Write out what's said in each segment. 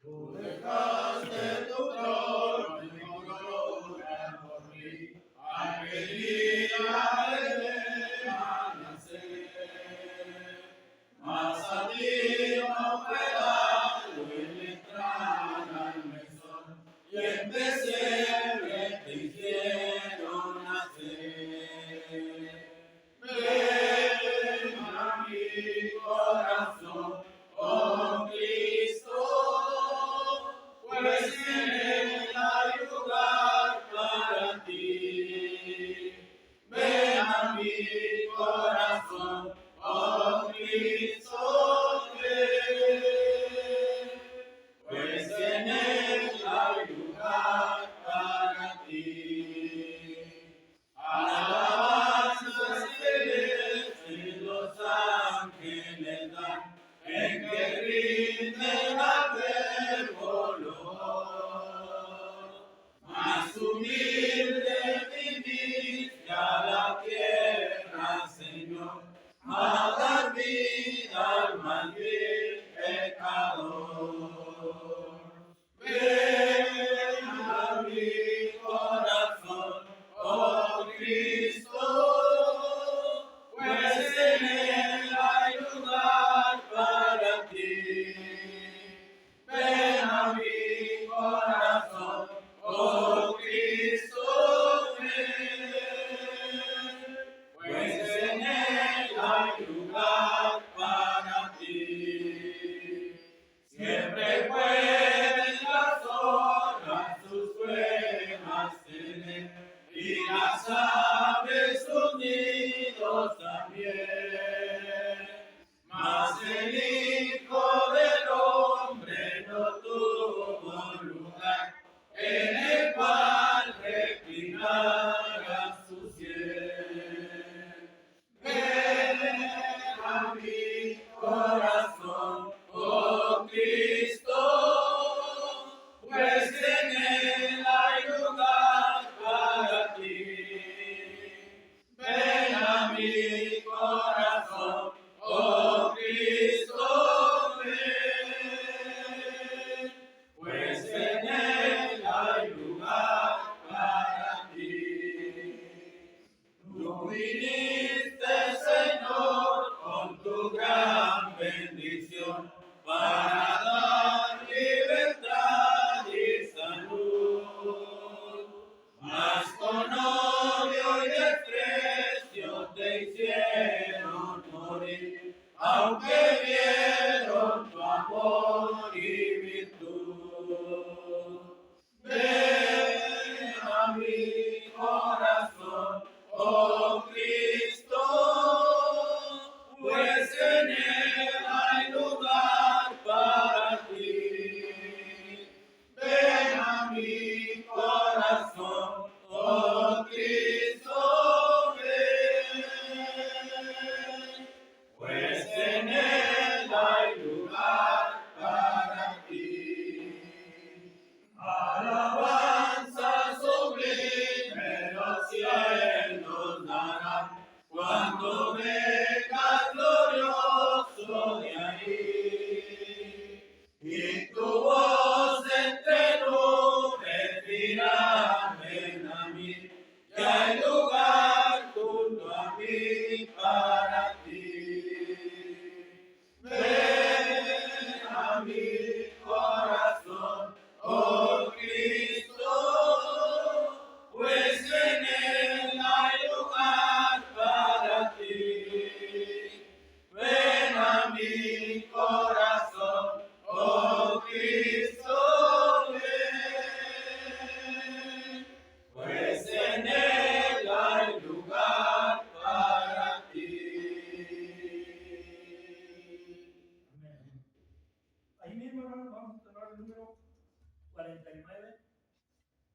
Tú dejaste tu trono y gloria por mí, al venir a nacer. Mas a ti no fue dado el entrar al mesón, y en pesebre te hicieron nacer. Ven a mi corazón, oh Cristo, pues en él hay lugar para ti. Ven a mi corazón, oh Cristo, ven, pues en él hay lugar para ti. Alabanzas celestes los ángeles dan, en que rinden al Verbo loor. Más humilde viniste a la tierra, Señor, a dar vida al más vil pecador. Ven a mi corazón, oh Cristo, pues en él hay lugar para ti. Ven a mi corazón, oh Cristo, ven, pues en él hay lugar para ti. Siempre pueden las horas sus cuevas tener, y las aves sus nidos también. Mas el Hijo del Hombre no tuvo lugar en el cual reclinara su sien. Ven a mi corazón, oh Cristo, pues en él hay lugar para ti. Ven a mi corazón, oh Cristo, ven, pues en él hay lugar para ti. Tú viniste, Señor, con tu gran bendición, para dar libertad y salud. Mas con odio y desprecio te hicieron morir, aunque vieron tu amor y virtud. Ven a mi corazón, oh Cristo, pues en él hay lugar para ti. Ven a mi corazón, oh Cristo, ven, pues en él hay lugar para ti. Alabanza sublime los cielos darán, cuando vengas glorioso de ahí. Y tu voz entre nubes dirá, ven a mí, que hay lugar junto a mí para ti. Ven a mi corazón, oh Cristo, pues en él hay lugar para ti. Ven a mi corazón, oh Cristo, ven, pues en él hay lugar para ti. Amén. Ahí mismo, hermanos, vamos a tomar el número 49.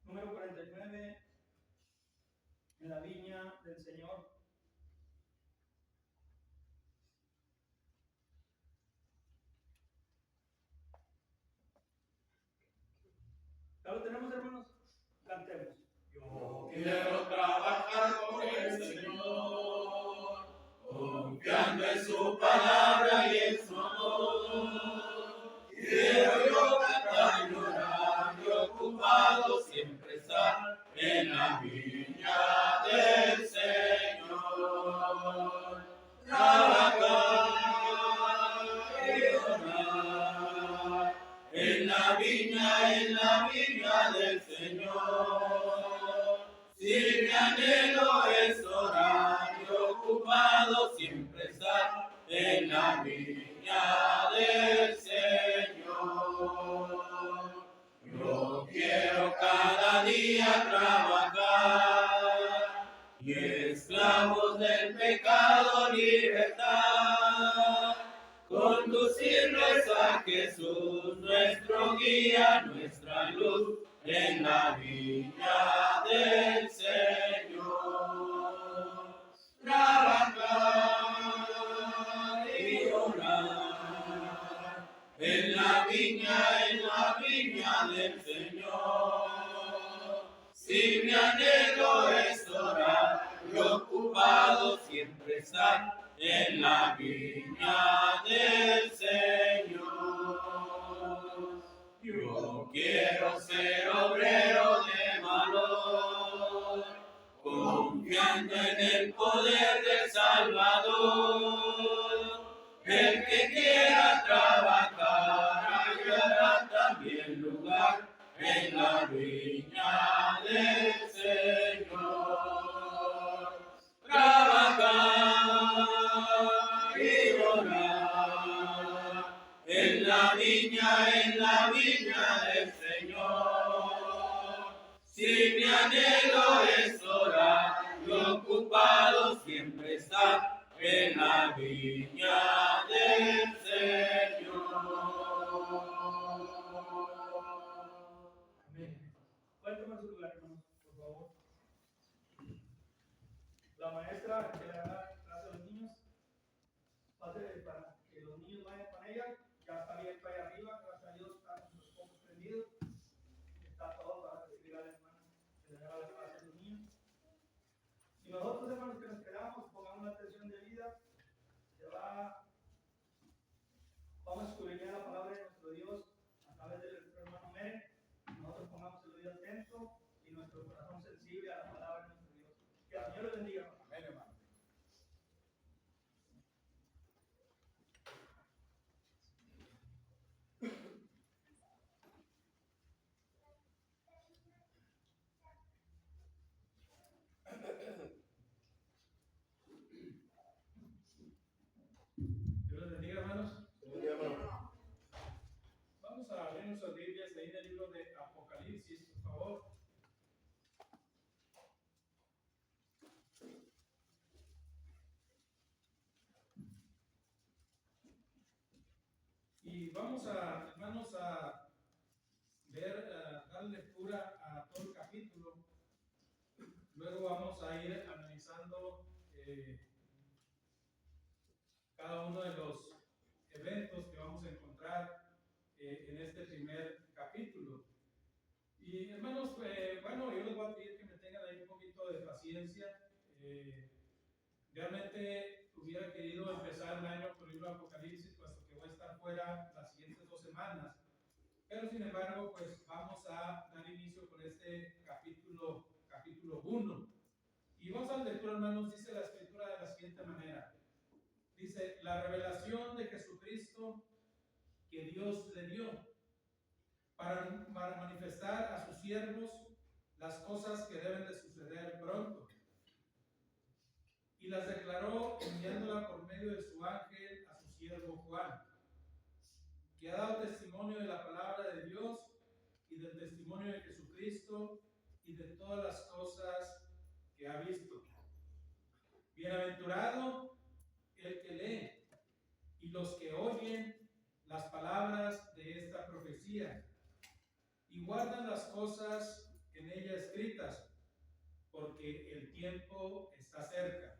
Número 49 en la viña del Señor. ¿Ya lo tenemos, hermanos? Cantemos. Yo quiero trabajar con el Señor, confiando en su palabra y en su amor. Quiero yo cantar en la viña del Señor. Si mi anhelo es orar y ocupado siempre estar en la viña del Señor. Yo quiero cada día trabajar y esclavos del pecado libertad. Conducirles a Jesús, nuestro guía, nuestra luz, en la viña del Señor. Trabajar y orar en la viña del Señor. Si mi anhelo es orar y ocupado siempre estar en la viña del Señor. Yo quiero ser obrero de valor, confiando en el poder del Salvador. El que quiera trabajar hallará también lugar en la viña del Señor. Trabajar y orar en la viña del Señor. Si mi anhelo es orar y ocupado siempre estar en la viña del Señor. Amén. Pueden tomar su lugar, hermanos, por favor. La maestra que le da clase a los niños, pase para que los niños vayan con ella. Ya está abierto ahí arriba, gracias a Dios, están los focos prendidos. Está todo para recibir al hermano que le da la clase a los niños. Y nosotros, hermanos, que nos quedamos, pongamos la atención debida. Vamos a escudriñar la palabra de nuestro Dios a través del hermano Mere. Nosotros pongamos el oído atento y nuestro corazón sensible a la palabra de nuestro Dios. Que el Señor les bendiga. Amén, hermano. Dios les bendiga, hermanos. Vamos a abrir nuestras Biblias ahí en el libro de Apocalipsis, por favor. Y vamos a, hermanos, a ver, dar lectura a todo el capítulo. Luego vamos a ir analizando cada uno de los eventos que vamos a encontrar en este primer capítulo. Y hermanos, bueno, yo les voy a pedir que me tengan ahí un poquito de paciencia. Realmente hubiera querido empezar el año con el libro de Apocalipsis, puesto que voy a estar fuera las siguientes 2 semanas. Pero sin embargo, pues vamos a dar inicio con este capítulo 1. Y vamos a la lectura, hermanos. Dice la escritura de la siguiente manera. Dice, la revelación de Jesucristo que Dios le dio para manifestar a sus siervos las cosas que deben de suceder pronto. Y las declaró enviándola por medio de su ángel a su siervo Juan, que ha dado testimonio de la palabra de Dios y del testimonio de Jesucristo y de todas las cosas que ha visto. Bienaventurado el que lee y los que oyen las palabras de esta profecía y guardan las cosas en ella escritas, porque el tiempo está cerca.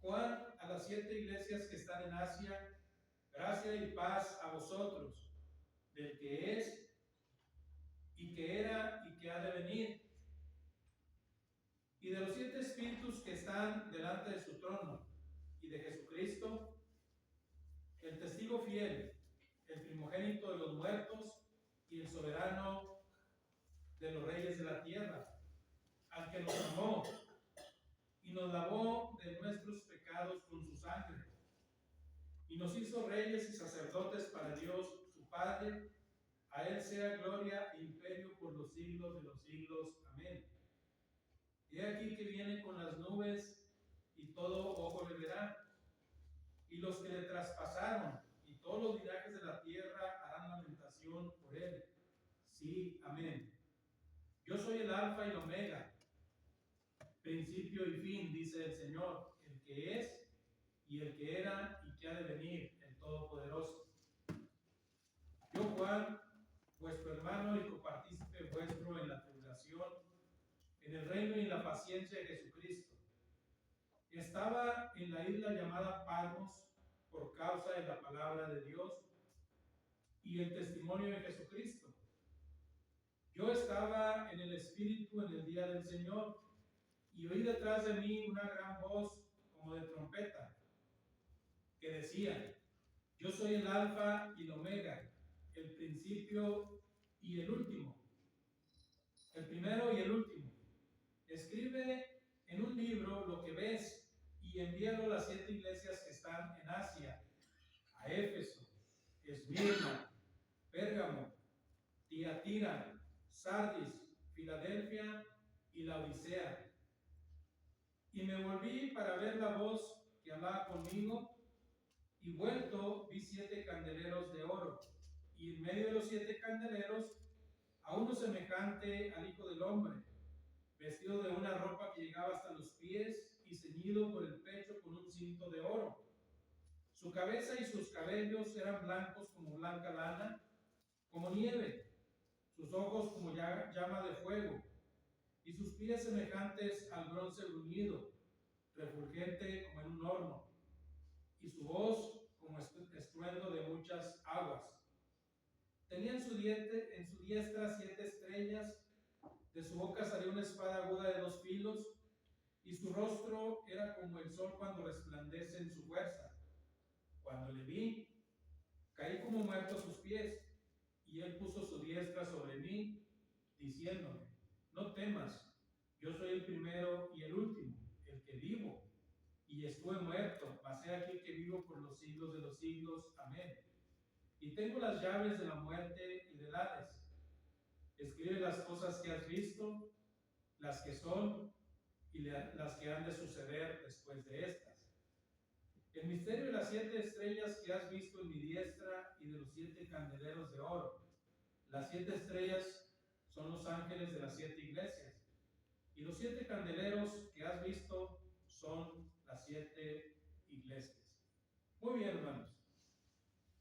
Juan, a las 7 iglesias que están en Asia, gracia y paz a vosotros, del que es, y que era, y que ha de venir, y de los 7 espíritus que están delante de su trono, y de Jesucristo, el testigo fiel, el primogénito de los muertos, y el soberano de los reyes de la tierra, al que nos amó, y nos lavó de nuestros pecados con su sangre, y nos hizo reyes y sacerdotes para Dios, su Padre, a Él sea gloria e imperio por los siglos de los siglos. Amén. He aquí que viene con las nubes, y todo ojo le verá, y los que le traspasaron, y todos los linajes de la tierra harán lamentación por Él. Sí, amén. Yo soy el Alfa y el Omega, principio y fin, dice el Señor, el que es, y el que era, y que ha de venir, el Todopoderoso. Yo, Juan, vuestro hermano y copartícipe vuestro en la tribulación, en el reino y en la paciencia de Jesucristo, estaba en la isla llamada Patmos por causa de la palabra de Dios y el testimonio de Jesucristo. Yo estaba en el Espíritu en el día del Señor, y oí detrás de mí una gran voz como de trompeta, que decía: yo soy el Alfa y el Omega, el principio y el último, el primero y el último. Escribe en un libro lo que ves y envíalo a las 7 iglesias que están en Asia: a Éfeso, Esmirna, Pérgamo, Tiatira, Sardis, Filadelfia y Laodicea. Y me volví para ver la voz que hablaba conmigo, y vuelto vi 7 candeleros de oro, y en medio de los 7 candeleros a uno semejante al Hijo del Hombre, vestido de una ropa que llegaba hasta los pies y ceñido por el pecho con un cinto de oro. Su cabeza y sus cabellos eran blancos como blanca lana, como nieve, sus ojos como llama de fuego, y sus pies semejantes al bronce bruñido, refulgente como en un horno, y su voz como estruendo de muchas aguas. Tenía en su diestra 7 estrellas, de su boca salía una espada aguda de 2 filos, y su rostro era como el sol cuando resplandece en su fuerza. Cuando le vi, caí como muerto a sus pies, y él puso su diestra sobre mí, diciéndome: no temas, yo soy el primero y el último, el que vivo, y estuve muerto, mas he aquí que vivo por los siglos de los siglos. Amén. Y tengo las llaves de la muerte y del Hades. Escribe las cosas que has visto, las que son y las que han de suceder después de estas. El misterio de las 7 estrellas que has visto en mi diestra y de los 7 candeleros de oro. Las 7 estrellas son los ángeles de las 7 iglesias, y los 7 candeleros que has visto son las 7 iglesias. Muy bien, hermanos.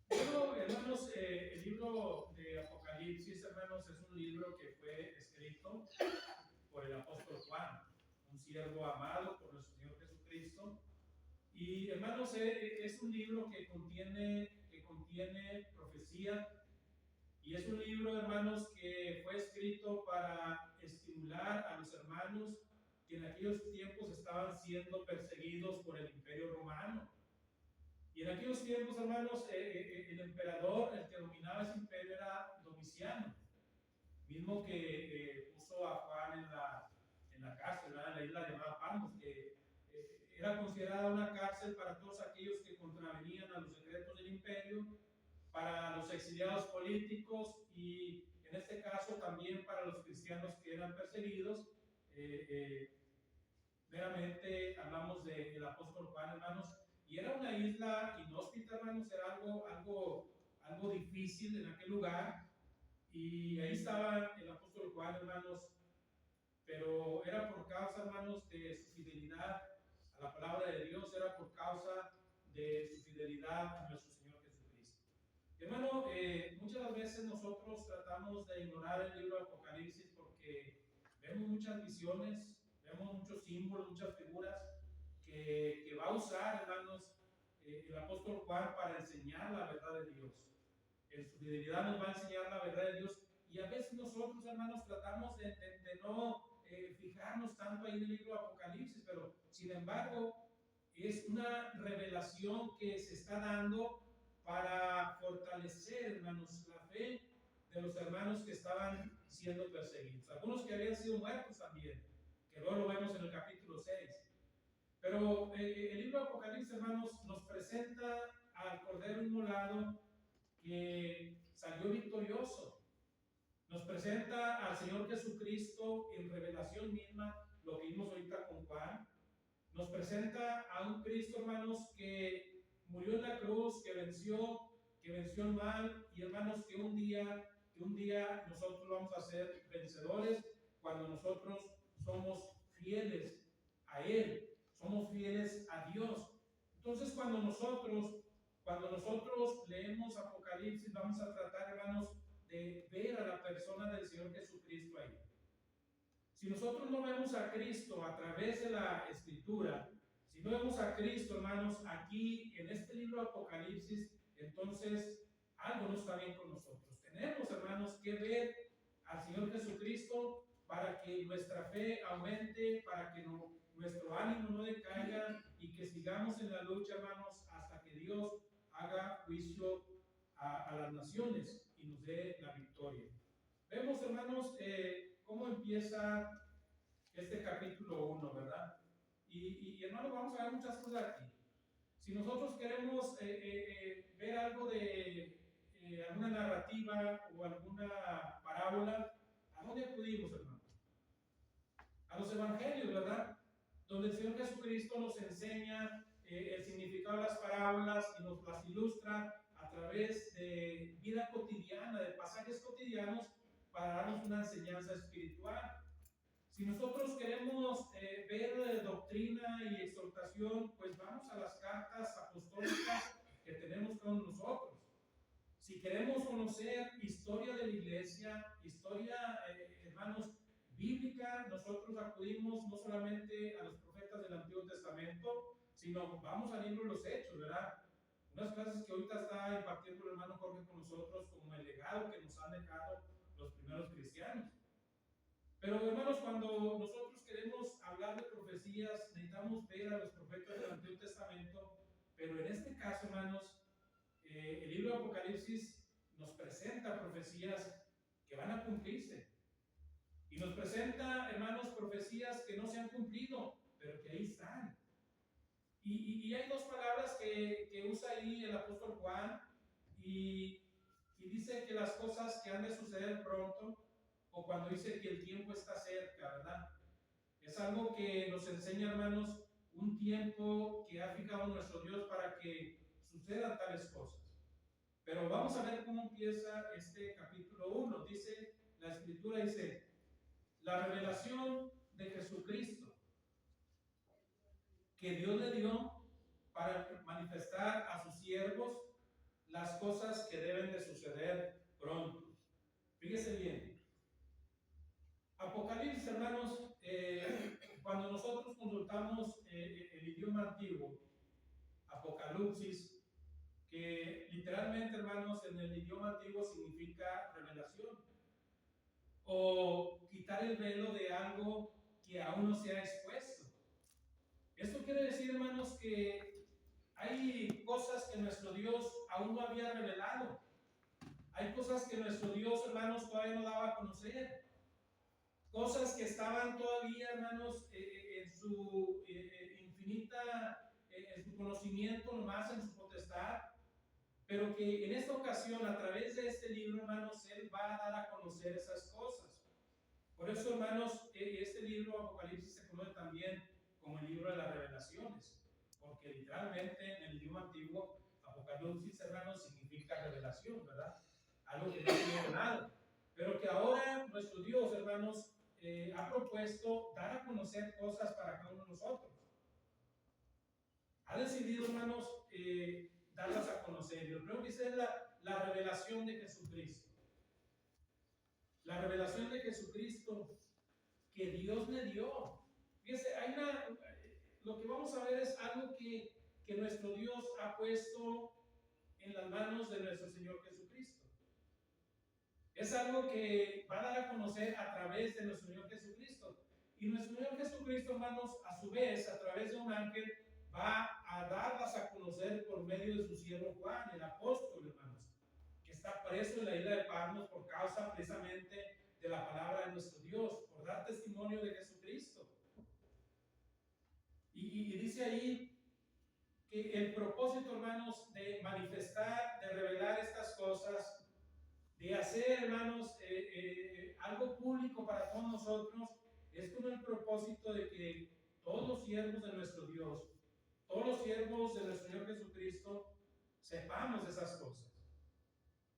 Bueno, hermanos, el libro de Apocalipsis, hermanos, es un libro que fue escrito por el apóstol Juan, un siervo amado por nuestro Señor Jesucristo. Y, hermanos, es un libro que contiene profecía, y es un libro, hermanos, que fue escrito para estimular a los hermanos que en aquellos tiempos estaban siendo perseguidos por el Imperio Romano. Y en aquellos tiempos, hermanos, el emperador, el que dominaba ese imperio, era Domiciano, mismo que puso a Juan en la cárcel, en la isla llamada Patmos, que era considerada una cárcel para todos aquellos que contravenían a los decretos del imperio, para los exiliados políticos, y en este caso también para los cristianos que eran perseguidos. Meramente hablamos del apóstol Juan, hermanos, y era una isla inhóspita, hermanos, era algo difícil en aquel lugar, y ahí estaba el apóstol Juan, hermanos, pero era por causa, hermanos, de su fidelidad a la palabra de Dios, era por causa de su fidelidad a nuestro Señor Jesucristo. Hermano, muchas veces nosotros tratamos de ignorar el libro de Apocalipsis porque vemos muchas visiones, vemos muchos símbolos, muchas figuras que va a usar, hermanos, el apóstol Juan para enseñar la verdad de Dios. En su fidelidad nos va a enseñar la verdad de Dios, y a veces nosotros, hermanos, tratamos de no fijarnos tanto ahí en el libro de Apocalipsis, pero sin embargo es una revelación que se está dando para fortalecer, hermanos, la fe de los hermanos que estaban siendo perseguidos, algunos que habían sido muertos también, que luego lo vemos en el capítulo 6. Pero el libro de Apocalipsis, hermanos, nos presenta al Cordero Inmolado, que salió victorioso. Nos presenta al Señor Jesucristo en revelación misma, lo que vimos ahorita con Juan. Nos presenta a un Cristo, hermanos, que murió en la cruz, que venció el mal, y hermanos, que un día nosotros vamos a ser vencedores cuando nosotros somos fieles a Él, somos fieles a Dios. Entonces, cuando nosotros leemos Apocalipsis, vamos a tratar, hermanos, de ver a la persona del Señor Jesucristo ahí. Si nosotros no vemos a Cristo a través de la Escritura, si no vemos a Cristo, hermanos, aquí en este libro de Apocalipsis, entonces algo no está bien con nosotros. Tenemos, hermanos, que ver al Señor Jesucristo para que nuestra fe aumente, para que nuestro ánimo no decaiga y que sigamos en la lucha, hermanos, hasta que Dios haga juicio a las naciones y nos dé la victoria. Vemos, hermanos, cómo empieza este capítulo 1, ¿verdad? Y hermanos, vamos a ver muchas cosas aquí. Si nosotros queremos ver algo de alguna narrativa o alguna parábola, ¿a dónde acudimos, hermanos? A los evangelios, ¿verdad? Donde el Señor Jesucristo nos enseña el significado de las parábolas y nos las ilustra a través de vida cotidiana, de pasajes cotidianos, para darnos una enseñanza espiritual. Si nosotros queremos ver doctrina y exhortación, pues vamos a las cartas apostólicas que tenemos con nosotros. Si queremos conocer historia de la iglesia, historia, hermanos, bíblica, nosotros acudimos no solamente a los profetas del Antiguo Testamento, sino vamos al libro de los Hechos, ¿verdad? Unas clases que ahorita está impartiendo el hermano Jorge con nosotros como el legado que nos han dejado los primeros cristianos. Pero hermanos, cuando nosotros queremos hablar de profecías, necesitamos ver a los profetas del Antiguo Testamento, pero en este caso, hermanos, el libro de Apocalipsis nos presenta profecías que van a cumplirse. Y nos presenta, hermanos, profecías que no se han cumplido, pero que ahí están. Y hay dos palabras que usa ahí el apóstol Juan, y dice que las cosas que han de suceder pronto, o cuando dice que el tiempo está cerca, ¿verdad? Es algo que nos enseña, hermanos, un tiempo que ha fijado nuestro Dios para que sucedan tales cosas. Pero vamos a ver cómo empieza este capítulo 1. Dice, la Escritura dice, la revelación de Jesucristo que Dios le dio para manifestar a sus siervos las cosas que deben de suceder pronto. Fíjese bien. Apocalipsis, hermanos, cuando nosotros consultamos el idioma antiguo, Apocalipsis, que literalmente, hermanos, en el idioma antiguo significa revelación, o quitar el velo de algo que aún no se ha expuesto. Esto quiere decir, hermanos, que hay cosas que nuestro Dios aún no había revelado. Hay cosas que nuestro Dios, hermanos, todavía no daba a conocer. Cosas que estaban todavía, hermanos, en su infinita, en su conocimiento, nomás en su potestad. Pero que en esta ocasión, a través de este libro, hermanos, Él va a dar a conocer esas cosas. Por eso, hermanos, este libro, Apocalipsis, se conoce también como el libro de las revelaciones, porque literalmente en el idioma antiguo, Apocalipsis, hermanos, significa revelación, ¿verdad? Algo que no tiene nada. Pero que ahora nuestro Dios, hermanos, ha propuesto dar a conocer cosas para cada uno de nosotros. Ha decidido, hermanos, darlas a conocer. Y lo primero que dice es la revelación de Jesucristo. La revelación de Jesucristo que Dios le dio. Fíjense, lo que vamos a ver es algo que nuestro Dios ha puesto en las manos de nuestro Señor Jesucristo. Es algo que va a dar a conocer a través de nuestro Señor Jesucristo. Y nuestro Señor Jesucristo, hermanos, a su vez, a través de un ángel, va a darlas a conocer por medio de su siervo Juan, el apóstol, hermanos, que está preso en la isla de Patmos por causa precisamente de la palabra de nuestro Dios, por dar testimonio de Jesucristo. Y dice ahí que el propósito, hermanos, de manifestar, de revelar estas cosas, nosotros es con el propósito de que todos los siervos de nuestro Dios, todos los siervos de nuestro Señor Jesucristo, sepamos esas cosas.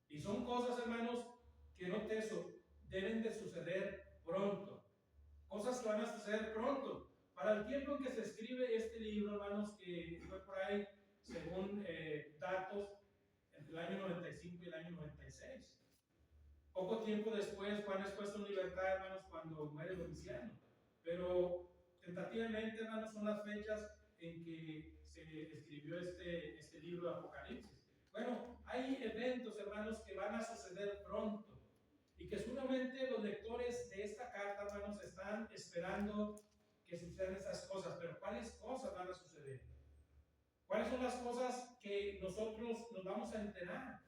Y son cosas, hermanos, que no deben de suceder pronto. Cosas que van a suceder pronto. Para el tiempo en que se escribe este libro, hermanos, que fue por ahí, según datos, entre el año 95 y el año 96. Poco tiempo después, Juan es puesto en libertad, hermanos, cuando muere Domiciano. Pero tentativamente, hermanos, son las fechas en que se escribió este libro de Apocalipsis. Bueno, hay eventos, hermanos, que van a suceder pronto y que seguramente los lectores de esta carta, hermanos, están esperando que sucedan esas cosas. Pero ¿cuáles cosas van a suceder? ¿Cuáles son las cosas que nosotros nos vamos a enterar?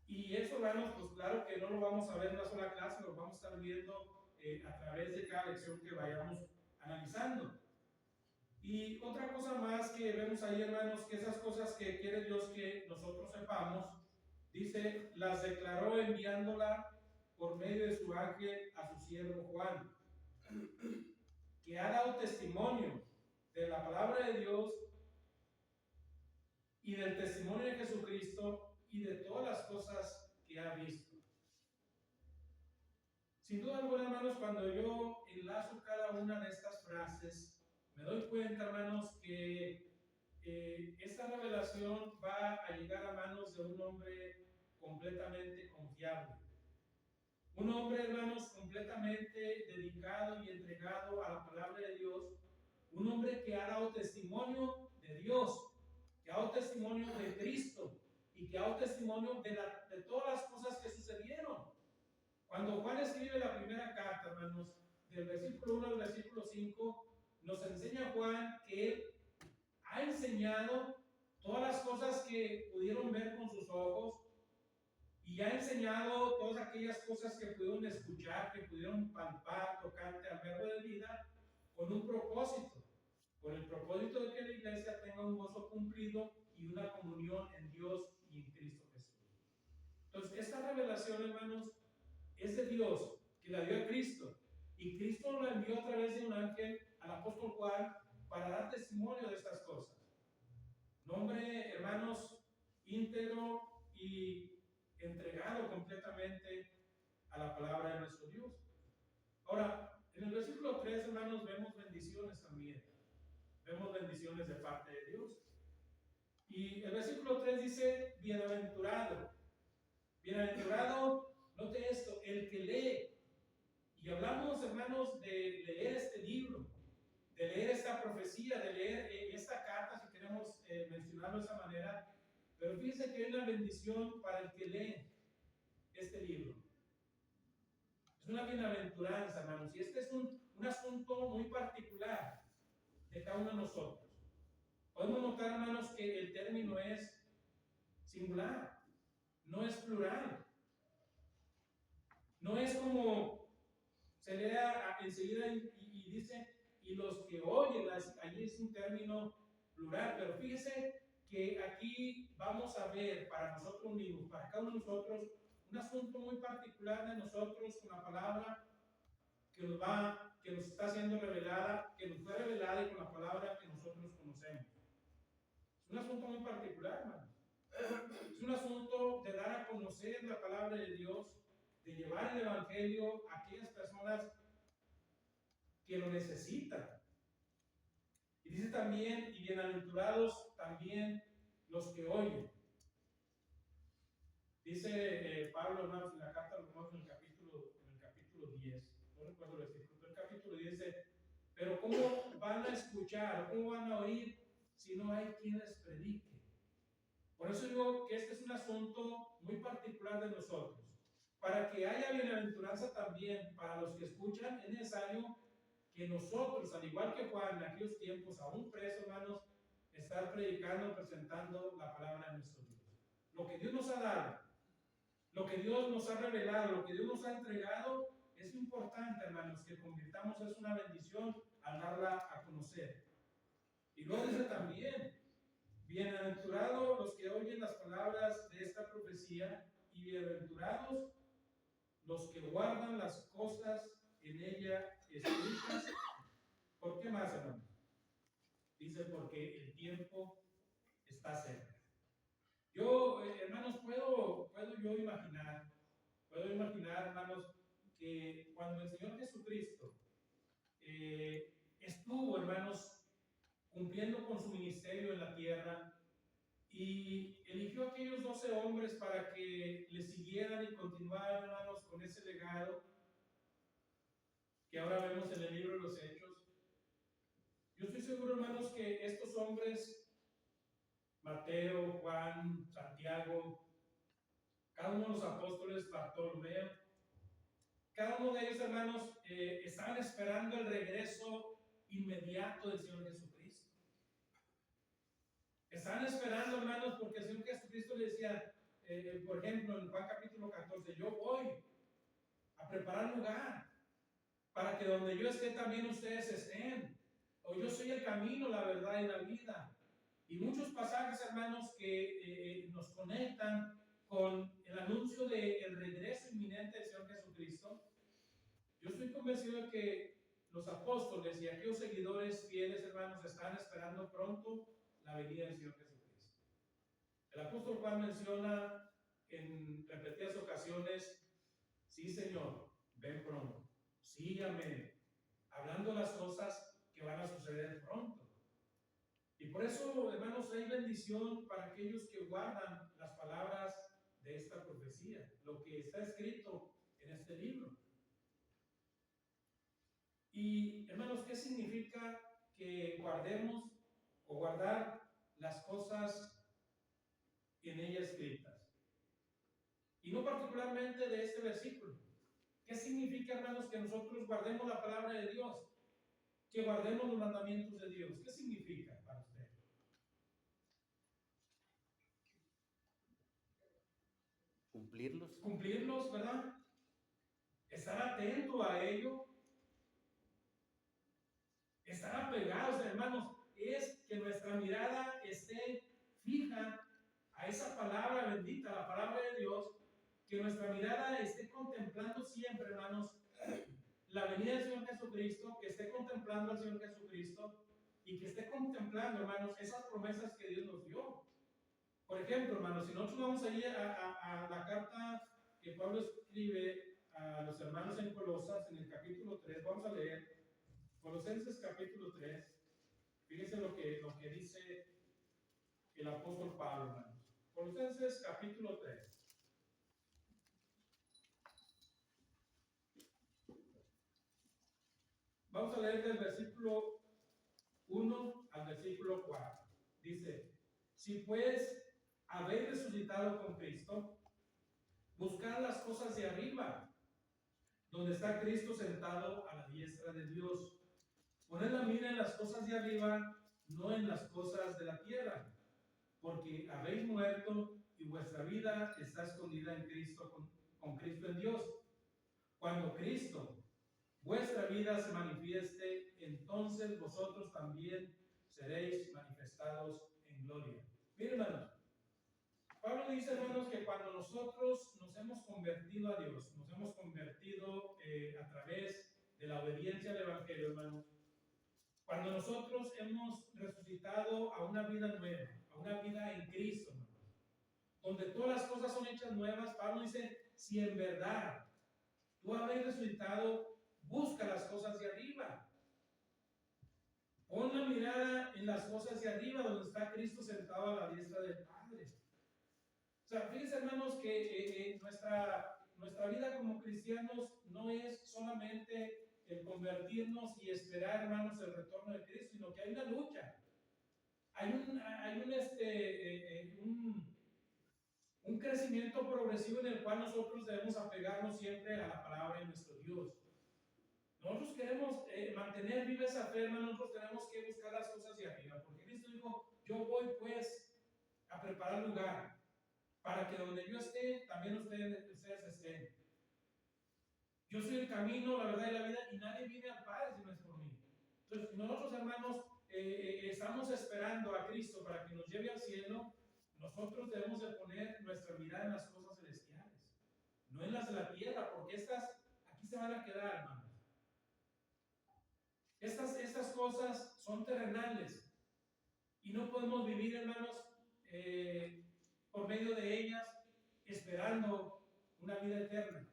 Y eso, hermanos, pues claro que no lo vamos a ver en una sola clase, lo vamos a estar viendo a través de cada lección que vayamos analizando. Y otra cosa más que vemos ahí, hermanos, que esas cosas que quiere Dios que nosotros sepamos, dice, las declaró enviándola por medio de su ángel a su siervo Juan, que ha dado testimonio de la palabra de Dios y del testimonio de Jesucristo y de todas las cosas que ha visto. Sin duda alguna, hermanos, cuando yo enlazo cada una de estas frases, me doy cuenta, hermanos, que esta revelación va a llegar a manos de un hombre completamente confiable. Un hombre, hermanos, completamente dedicado y entregado a la palabra de Dios. Un hombre que ha dado testimonio de Dios, que ha dado testimonio de Cristo y que ha dado testimonio de todas las cosas que sucedieron. Cuando Juan escribe la primera carta, hermanos, del versículo 1 al versículo 5, nos enseña Juan que él ha enseñado todas las cosas que pudieron ver con sus ojos y ha enseñado todas aquellas cosas que pudieron escuchar, que pudieron palpar, tocante al verbo de vida, con un propósito, con el propósito de que la iglesia tenga un gozo cumplido y una comunión en Dios y en Cristo Jesús. Entonces, esta revelación, hermanos, es de Dios, que la dio a Cristo, y Cristo la envió a través de un ángel al apóstol Juan para dar testimonio de estas cosas. Un hombre, hermanos, íntegro y entregado completamente a la palabra de nuestro Dios. Ahora, en el versículo 3, hermanos, vemos bendiciones también. Vemos bendiciones de parte de Dios. Y el versículo 3 dice, bienaventurado. Bienaventurado, note esto, el que lee. Y hablamos, hermanos, de leer este libro, de leer esta profecía, de leer esta carta, si queremos mencionarlo de esa manera. Pero fíjense que hay una bendición para el que lee este libro. Es una bienaventuranza, hermanos. Y este es un asunto muy particular de cada uno de nosotros. Podemos notar, hermanos, que el término es singular, no es plural. No es como se lea enseguida y dice, y los que oyen, allí es un término plural, pero fíjese que aquí vamos a ver para nosotros mismos, para cada uno de nosotros, un asunto muy particular de nosotros con la palabra que nos está siendo revelada, que nos fue revelada y con la palabra que nosotros conocemos. Es un asunto muy particular, hermano. Es un asunto de dar a conocer la palabra de Dios, de llevar el evangelio a aquellas personas que lo necesitan. Y dice también, y bienaventurados también los que oyen. Dice Pablo, hermanos, en la carta a los Romanos, en el capítulo 10, no recuerdo el versículo, pero el capítulo 10 dice, pero ¿cómo van a escuchar, cómo van a oír si no hay quien les predique? Por eso digo que este es un asunto muy particular de nosotros. Para que haya bienaventuranza también para los que escuchan, es necesario que nosotros, al igual que Juan en aquellos tiempos, aún presos, hermanos, estar predicando, presentando la palabra de nuestro Dios. Lo que Dios nos ha dado, lo que Dios nos ha revelado, lo que Dios nos ha entregado, es importante, hermanos, que convirtamos, es una bendición al darla a conocer. Y luego dice también, bienaventurados los que oyen las palabras de esta profecía, y bienaventurados los que guardan las cosas en ella escritas. ¿Por qué más, hermano? Dice, porque el tiempo está cerca. Yo, hermanos, puedo yo imaginar, hermanos, que cuando el Señor Jesucristo estuvo, hermanos, cumpliendo con su ministerio en la tierra y eligió a aquellos 12 hombres para que le siguieran y continuaran, hermanos, con ese legado que ahora vemos en el libro de los Hechos. Yo estoy seguro, hermanos, que estos hombres, Mateo, Juan, Santiago, cada uno de los apóstoles, Bartolomeo, cada uno de ellos, hermanos, estaban esperando el regreso inmediato del Señor Jesucristo. Estaban esperando, hermanos, porque el Señor Jesucristo le decía, por ejemplo, en Juan capítulo 14, yo voy a preparar lugar para que donde yo esté también ustedes estén. O yo soy el camino, la verdad y la vida. Y muchos pasajes, hermanos, que nos conectan con el anuncio del regreso inminente del Señor Jesucristo. Yo estoy convencido de que los apóstoles y aquellos seguidores fieles, hermanos, están esperando pronto la venida del Señor Jesucristo. El apóstol Juan menciona en repetidas ocasiones, sí, Señor, ven pronto. Sí, amén. Hablando las cosas que van a suceder pronto. Y por eso, hermanos, hay bendición para aquellos que guardan las palabras de esta profecía, lo que está escrito en este libro. Y, hermanos, ¿qué significa que guardemos o guardar las cosas en ella escritas? Y no particularmente de este versículo. ¿Qué significa, hermanos, que nosotros guardemos la palabra de Dios? Que guardemos los mandamientos de Dios. ¿Qué significa para usted? Cumplirlos, ¿verdad? Estar atento a ello. Estar apegados, hermanos, es que nuestra mirada esté fija a esa palabra bendita, la palabra de Dios, que nuestra mirada esté contemplando siempre, hermanos, la venida del Señor Jesucristo, que esté contemplando al Señor Jesucristo y que esté contemplando, hermanos, esas promesas que Dios nos dio. Por ejemplo, hermanos, si nosotros vamos allí a la carta que Pablo escribe a los hermanos en Colosas, en el capítulo 3, vamos a leer Colosenses capítulo 3, fíjense lo que dice el apóstol Pablo, hermanos. Colosenses capítulo 3. Vamos a leer del versículo 1 al versículo 4. Dice, si pues habéis resucitado con Cristo, buscad las cosas de arriba, donde está Cristo sentado a la diestra de Dios. Poned la mira en las cosas de arriba, no en las cosas de la tierra, porque habéis muerto y vuestra vida está escondida en Cristo, con Cristo en Dios. Cuando Cristo, vuestra vida, se manifieste, entonces vosotros también seréis manifestados en gloria. Miren, hermanos, Pablo dice, hermanos, que cuando nosotros nos hemos convertido a Dios, nos hemos convertido a través de la obediencia al Evangelio, hermanos, cuando nosotros hemos resucitado a una vida nueva, a una vida en Cristo, hermanos, donde todas las cosas son hechas nuevas, Pablo dice, si en verdad tú habéis resucitado, busca las cosas de arriba. Pon la mirada en las cosas de arriba, donde está Cristo sentado a la diestra del Padre. O sea, fíjense, hermanos, que nuestra vida como cristianos no es solamente el convertirnos y esperar, hermanos, el retorno de Cristo, sino que hay una lucha. Hay un crecimiento progresivo en el cual nosotros debemos apegarnos siempre a la palabra de nuestro Dios. Nosotros queremos mantener viva esa fe, hermanos, nosotros tenemos que buscar las cosas de arriba, porque Cristo dijo, yo voy pues a preparar lugar, para que donde yo esté, también ustedes estén. Yo soy el camino, la verdad y la vida, y nadie viene al Padre si no es por mí. Entonces, nosotros, hermanos, estamos esperando a Cristo para que nos lleve al cielo. Nosotros debemos de poner nuestra mirada en las cosas celestiales, no en las de la tierra, porque estas aquí se van a quedar, hermanos. Estas cosas son terrenales y no podemos vivir, hermanos, por medio de ellas esperando una vida eterna.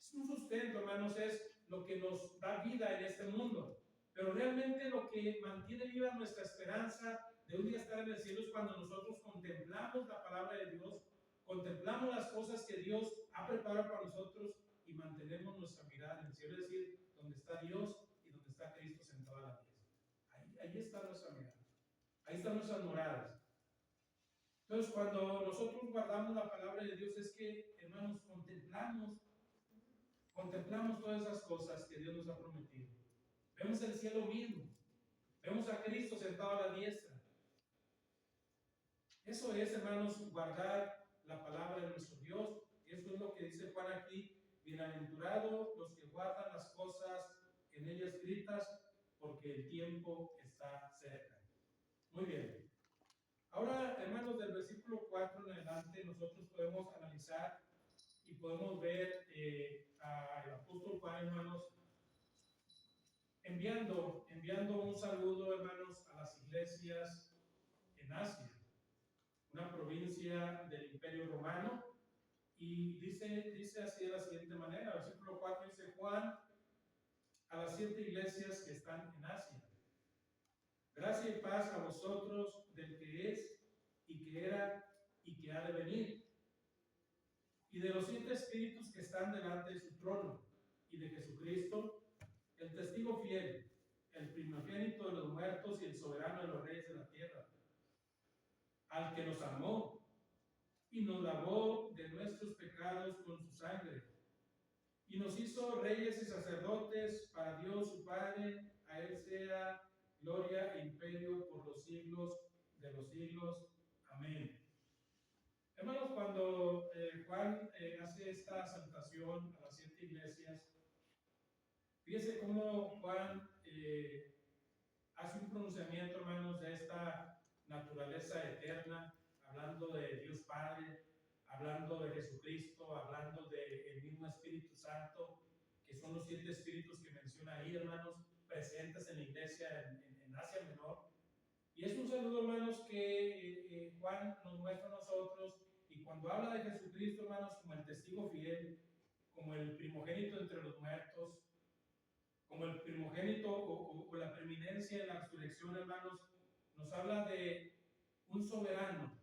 Es un sustento, hermanos, es lo que nos da vida en este mundo. Pero realmente lo que mantiene viva nuestra esperanza de un día estar en el cielo es cuando nosotros contemplamos la palabra de Dios, contemplamos las cosas que Dios ha preparado para nosotros y mantenemos nuestra mirada en el cielo, es decir, donde está Dios y donde está Cristo sentado a la diestra. Ahí está nuestra mirada, ahí están nuestras moradas. Entonces, cuando nosotros guardamos la palabra de Dios, es que, hermanos, contemplamos todas esas cosas que Dios nos ha prometido. Vemos el cielo mismo, vemos a Cristo sentado a la diestra. Eso es, hermanos, guardar la palabra de nuestro Dios. Eso es lo que dice Juan aquí: bienaventurados los que guardan las cosas en ella escritas, porque el tiempo está cerca. Muy bien. Ahora, hermanos, del versículo 4 en adelante, nosotros podemos analizar y podemos ver al apóstol Juan, hermanos, enviando un saludo, hermanos, a las iglesias en Asia, una provincia del Imperio Romano, y dice así de la siguiente manera, versículo 4 dice: Juan, a las 7 iglesias que están en Asia, gracia y paz a vosotros del que es, y que era, y que ha de venir, y de los 7 espíritus que están delante de su trono, y de Jesucristo, el testigo fiel, el primogénito de los muertos y el soberano de los reyes de la tierra, al que nos amó y nos lavó de nuestros pecados con su sangre, y nos hizo reyes y sacerdotes para Dios su Padre. A él sea gloria e imperio por los siglos de los siglos. Amén. Hermanos, cuando Juan hace esta salutación a las 7 iglesias, fíjense cómo Juan hace un pronunciamiento, hermanos, de esta naturaleza eterna, hablando de Dios Padre, hablando de Jesucristo, hablando del mismo Espíritu Santo, que son los 7 espíritus que menciona ahí, hermanos, presentes en la iglesia en Asia Menor. Y es un saludo, hermanos, que Juan nos muestra a nosotros, y cuando habla de Jesucristo, hermanos, como el testigo fiel, como el primogénito entre los muertos, como el primogénito o la preeminencia en la resurrección, hermanos, nos habla de un soberano,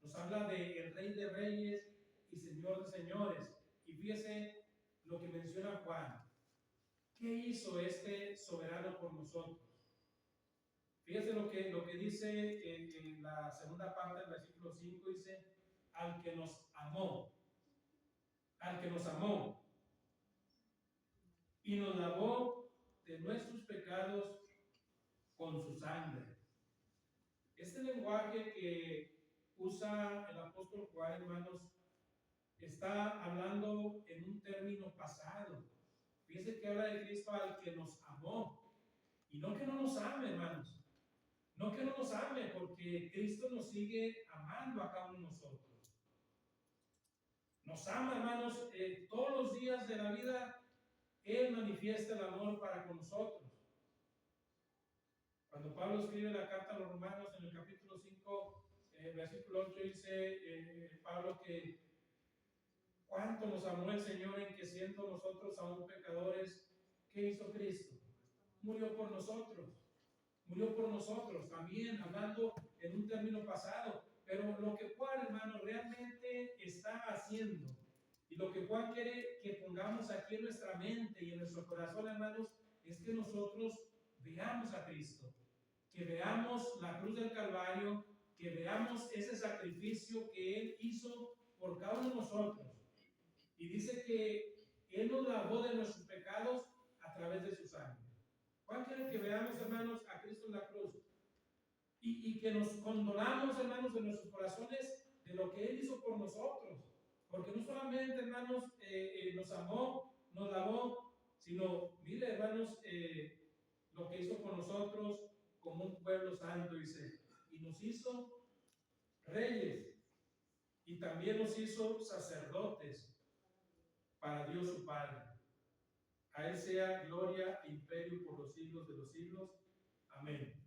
nos habla de el Rey de Reyes y Señor de Señores. Y fíjese lo que menciona Juan. ¿Qué hizo este soberano por nosotros? Fíjese lo que dice en la segunda parte del versículo 5, dice: al que nos amó, y nos lavó de nuestros pecados con su sangre. Este lenguaje que usa el apóstol Juan, hermanos, está hablando en un término pasado. Fíjense que habla de Cristo al que nos amó, y no que no nos ame, hermanos. No que no nos ame, porque Cristo nos sigue amando a cada uno de nosotros. Nos ama, hermanos, todos los días de la vida. Él manifiesta el amor para con nosotros. Cuando Pablo escribe la carta a los Romanos en el capítulo 5, versículo 8, dice Pablo que cuánto nos amó el Señor, en que siendo nosotros aún pecadores, ¿qué hizo Cristo? Murió por nosotros. Murió por nosotros, también hablando en un término pasado. Pero lo que Juan, hermano, realmente está haciendo, y lo que Juan quiere que pongamos aquí en nuestra mente y en nuestro corazón, hermanos, es que nosotros veamos a Cristo, que veamos la cruz del Calvario, que veamos ese sacrificio que Él hizo por cada uno de nosotros. Y dice que Él nos lavó de nuestros pecados a través de su sangre. Juan quiere que veamos, hermanos, a Cristo en la cruz, y que nos condolamos, hermanos, de nuestros corazones de lo que Él hizo por nosotros. Porque no solamente, hermanos, nos amó, nos lavó, sino, mire, hermanos, lo que hizo por nosotros como un pueblo santo, dice, y nos hizo reyes, y también nos hizo sacerdotes para Dios su Padre. A Él sea gloria e imperio por los siglos de los siglos. Amén.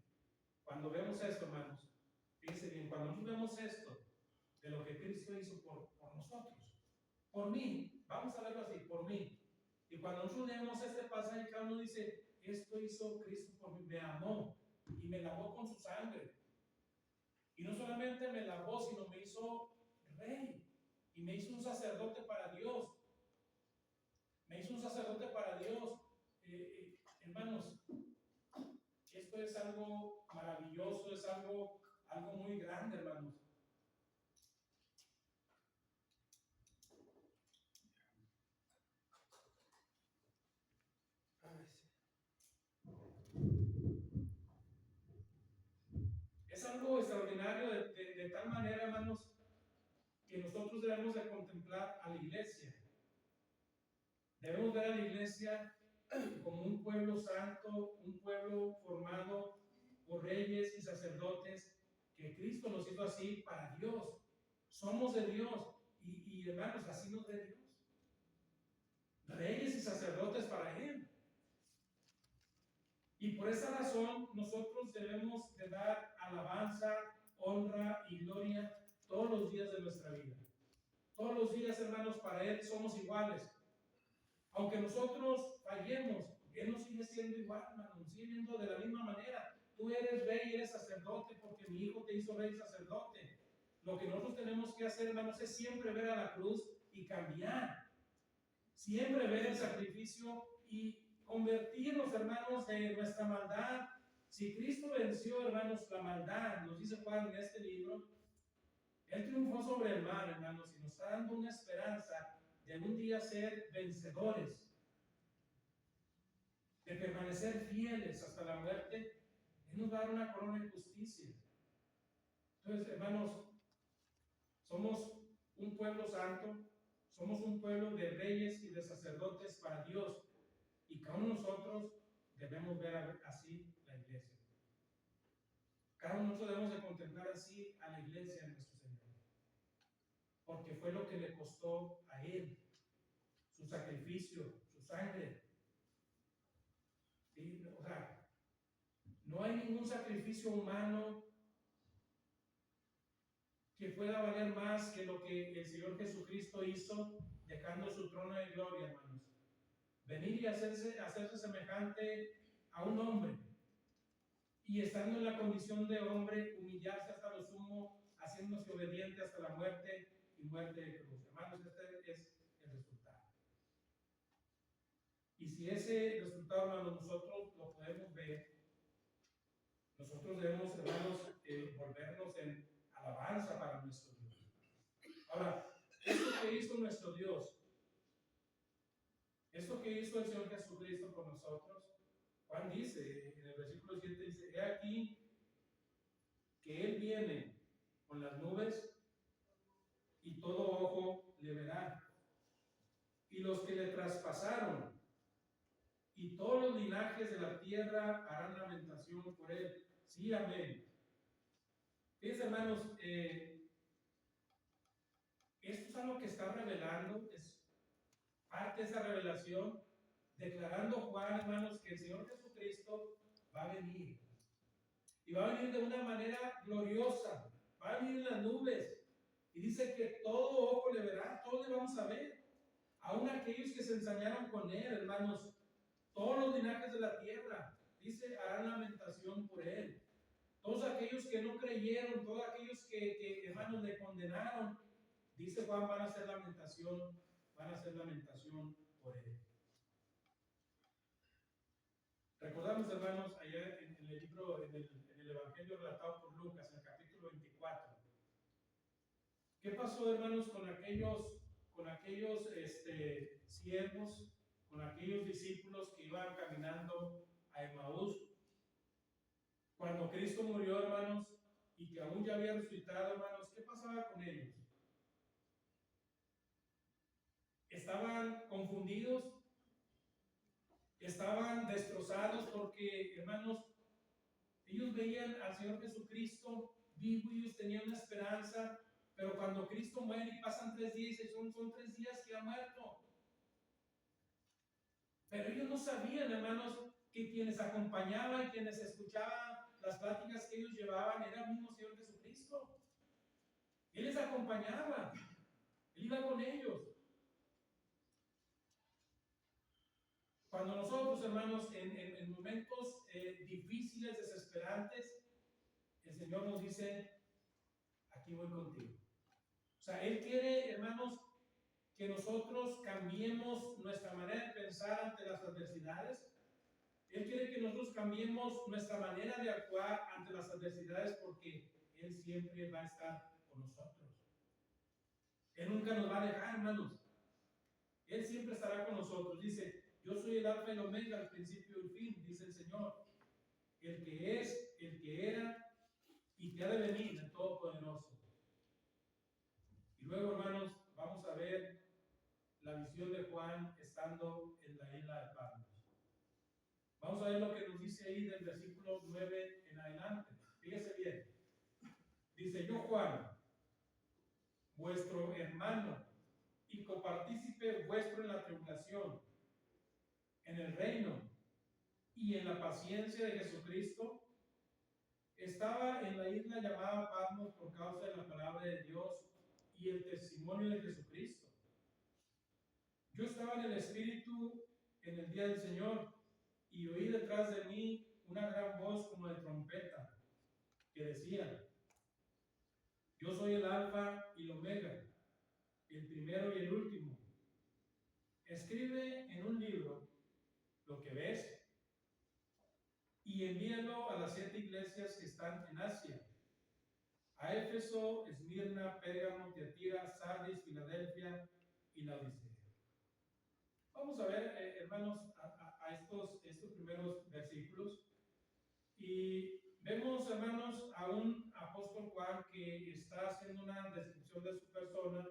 Cuando vemos esto, hermanos, fíjense bien, cuando nosotros vemos esto, de lo que Cristo hizo por nosotros, por mí, vamos a verlo así, por mí. Y cuando nosotros leemos este pasaje, cada uno dice, esto hizo Cristo por mí, me amó y me lavó con su sangre. Y no solamente me lavó, sino me hizo rey y me hizo un sacerdote para Dios. Me hizo un sacerdote para Dios. Hermanos, esto es algo maravilloso, es algo muy grande, hermanos. Es algo extraordinario de tal manera, hermanos, que nosotros debemos de contemplar a la iglesia. Debemos ver a la iglesia como un pueblo santo, un pueblo formado por reyes y sacerdotes, que Cristo nos hizo así para Dios. Somos de Dios y hermanos, así nos de Dios. Reyes y sacerdotes para Él. Y por esa razón nosotros debemos de dar alabanza, honra y gloria todos los días de nuestra vida. Todos los días, hermanos, para Él somos iguales. Aunque nosotros fallemos, Él nos sigue siendo igual, hermano, nos sigue viendo de la misma manera. Tú eres rey, eres sacerdote, porque mi hijo te hizo rey y sacerdote. Lo que nosotros tenemos que hacer, hermanos, es siempre ver a la cruz y cambiar. Siempre ver el sacrificio y convertirnos, hermanos, de nuestra maldad. Si Cristo venció, hermanos, la maldad, nos dice Juan en este libro, Él triunfó sobre el mal, hermanos, y nos está dando una esperanza de un día ser vencedores, de permanecer fieles hasta la muerte. Él nos va a dar una corona de justicia. Entonces, hermanos, somos un pueblo santo, somos un pueblo de reyes y de sacerdotes para Dios, y cada uno de nosotros debemos ver así la iglesia. Cada uno de nosotros debemos de contemplar así a la iglesia de nuestro Señor, porque fue lo que le costó a Él, su sacrificio, su sangre. ¿Sí? O sea, no hay ningún sacrificio humano que pueda valer más que lo que el Señor Jesucristo hizo, dejando su trono de gloria, hermanos. Venir y hacerse semejante a un hombre, y estando en la condición de hombre, humillarse hasta lo sumo, haciéndose obediente hasta la muerte y muerte de cruz. Hermanos, este es el resultado. Y si ese resultado, hermanos, nosotros lo podemos ver, nosotros debemos, hermanos, volvernos en alabanza para nuestro Dios. Ahora, esto que hizo nuestro Dios, esto que hizo el Señor Jesucristo por nosotros, Juan dice, en el versículo 7 dice, he aquí que Él viene con las nubes y todo ojo le verá. Y los que le traspasaron y todos los linajes de la tierra harán lamentación por Él. Sí, amén. Fíjense, hermanos, esto es algo que está revelando, es parte de esa revelación, declarando Juan, hermanos, que el Señor Jesucristo va a venir. Y va a venir de una manera gloriosa, va a venir en las nubes. Y dice que todo ojo le verá, todos le vamos a ver. Aún aquellos que se ensañaron con Él, hermanos, todos los linajes de la tierra, dice, harán lamentación por Él. Todos aquellos que no creyeron, todos aquellos que hermanos, le condenaron, dice Juan, van a hacer lamentación por Él. Recordamos, hermanos, allá en el libro, en el Evangelio relatado por Lucas, en el capítulo 24. ¿Qué pasó, hermanos, con aquellos siervos, con aquellos discípulos que iban caminando a Emaús? Cuando Cristo murió, hermanos, y que aún ya había resucitado, hermanos, ¿qué pasaba con ellos? Estaban confundidos, estaban destrozados porque, hermanos, ellos veían al Señor Jesucristo vivo y ellos tenían una esperanza, pero cuando Cristo muere y pasan 3 días, son 3 días que ha muerto. Pero ellos no sabían, hermanos, que quienes acompañaban y quienes escuchaban las pláticas que ellos llevaban era el mismo Señor Jesucristo. Él les acompañaba, Él iba con ellos. Cuando nosotros, hermanos, en momentos difíciles, desesperantes, el Señor nos dice, aquí voy contigo. O sea, Él quiere, hermanos, que nosotros cambiemos nuestra manera de pensar ante las adversidades. Él quiere que nosotros cambiemos nuestra manera de actuar ante las adversidades porque Él siempre va a estar con nosotros. Él nunca nos va a dejar, hermanos. Él siempre estará con nosotros. Dice, yo soy el alfa y el omega, el principio y el fin, dice el Señor. El que es, el que era y que ha de venir, el Todopoderoso. Y luego, hermanos, vamos a ver la visión de Juan estando en la isla de Patmos. Vamos a ver lo que nos dice ahí del versículo 9 en adelante. Fíjese bien. Dice, yo Juan, vuestro hermano y copartícipe vuestro en la tribulación, en el reino y en la paciencia de Jesucristo, estaba en la isla llamada Patmos por causa de la palabra de Dios y el testimonio de Jesucristo. Yo estaba en el Espíritu en el día del Señor y oí detrás de mí una gran voz como de trompeta que decía, yo soy el alfa y el omega, el primero y el último. Escribe en un libro lo que ves y envíalo a las 7 iglesias que están en Asia, a Éfeso, Esmirna, Pérgamo, Tiatira, Sardis, Filadelfia y Laodicea. Vamos a ver, hermanos, a estos primeros versículos y vemos, hermanos, a un apóstol Juan que está haciendo una descripción de su persona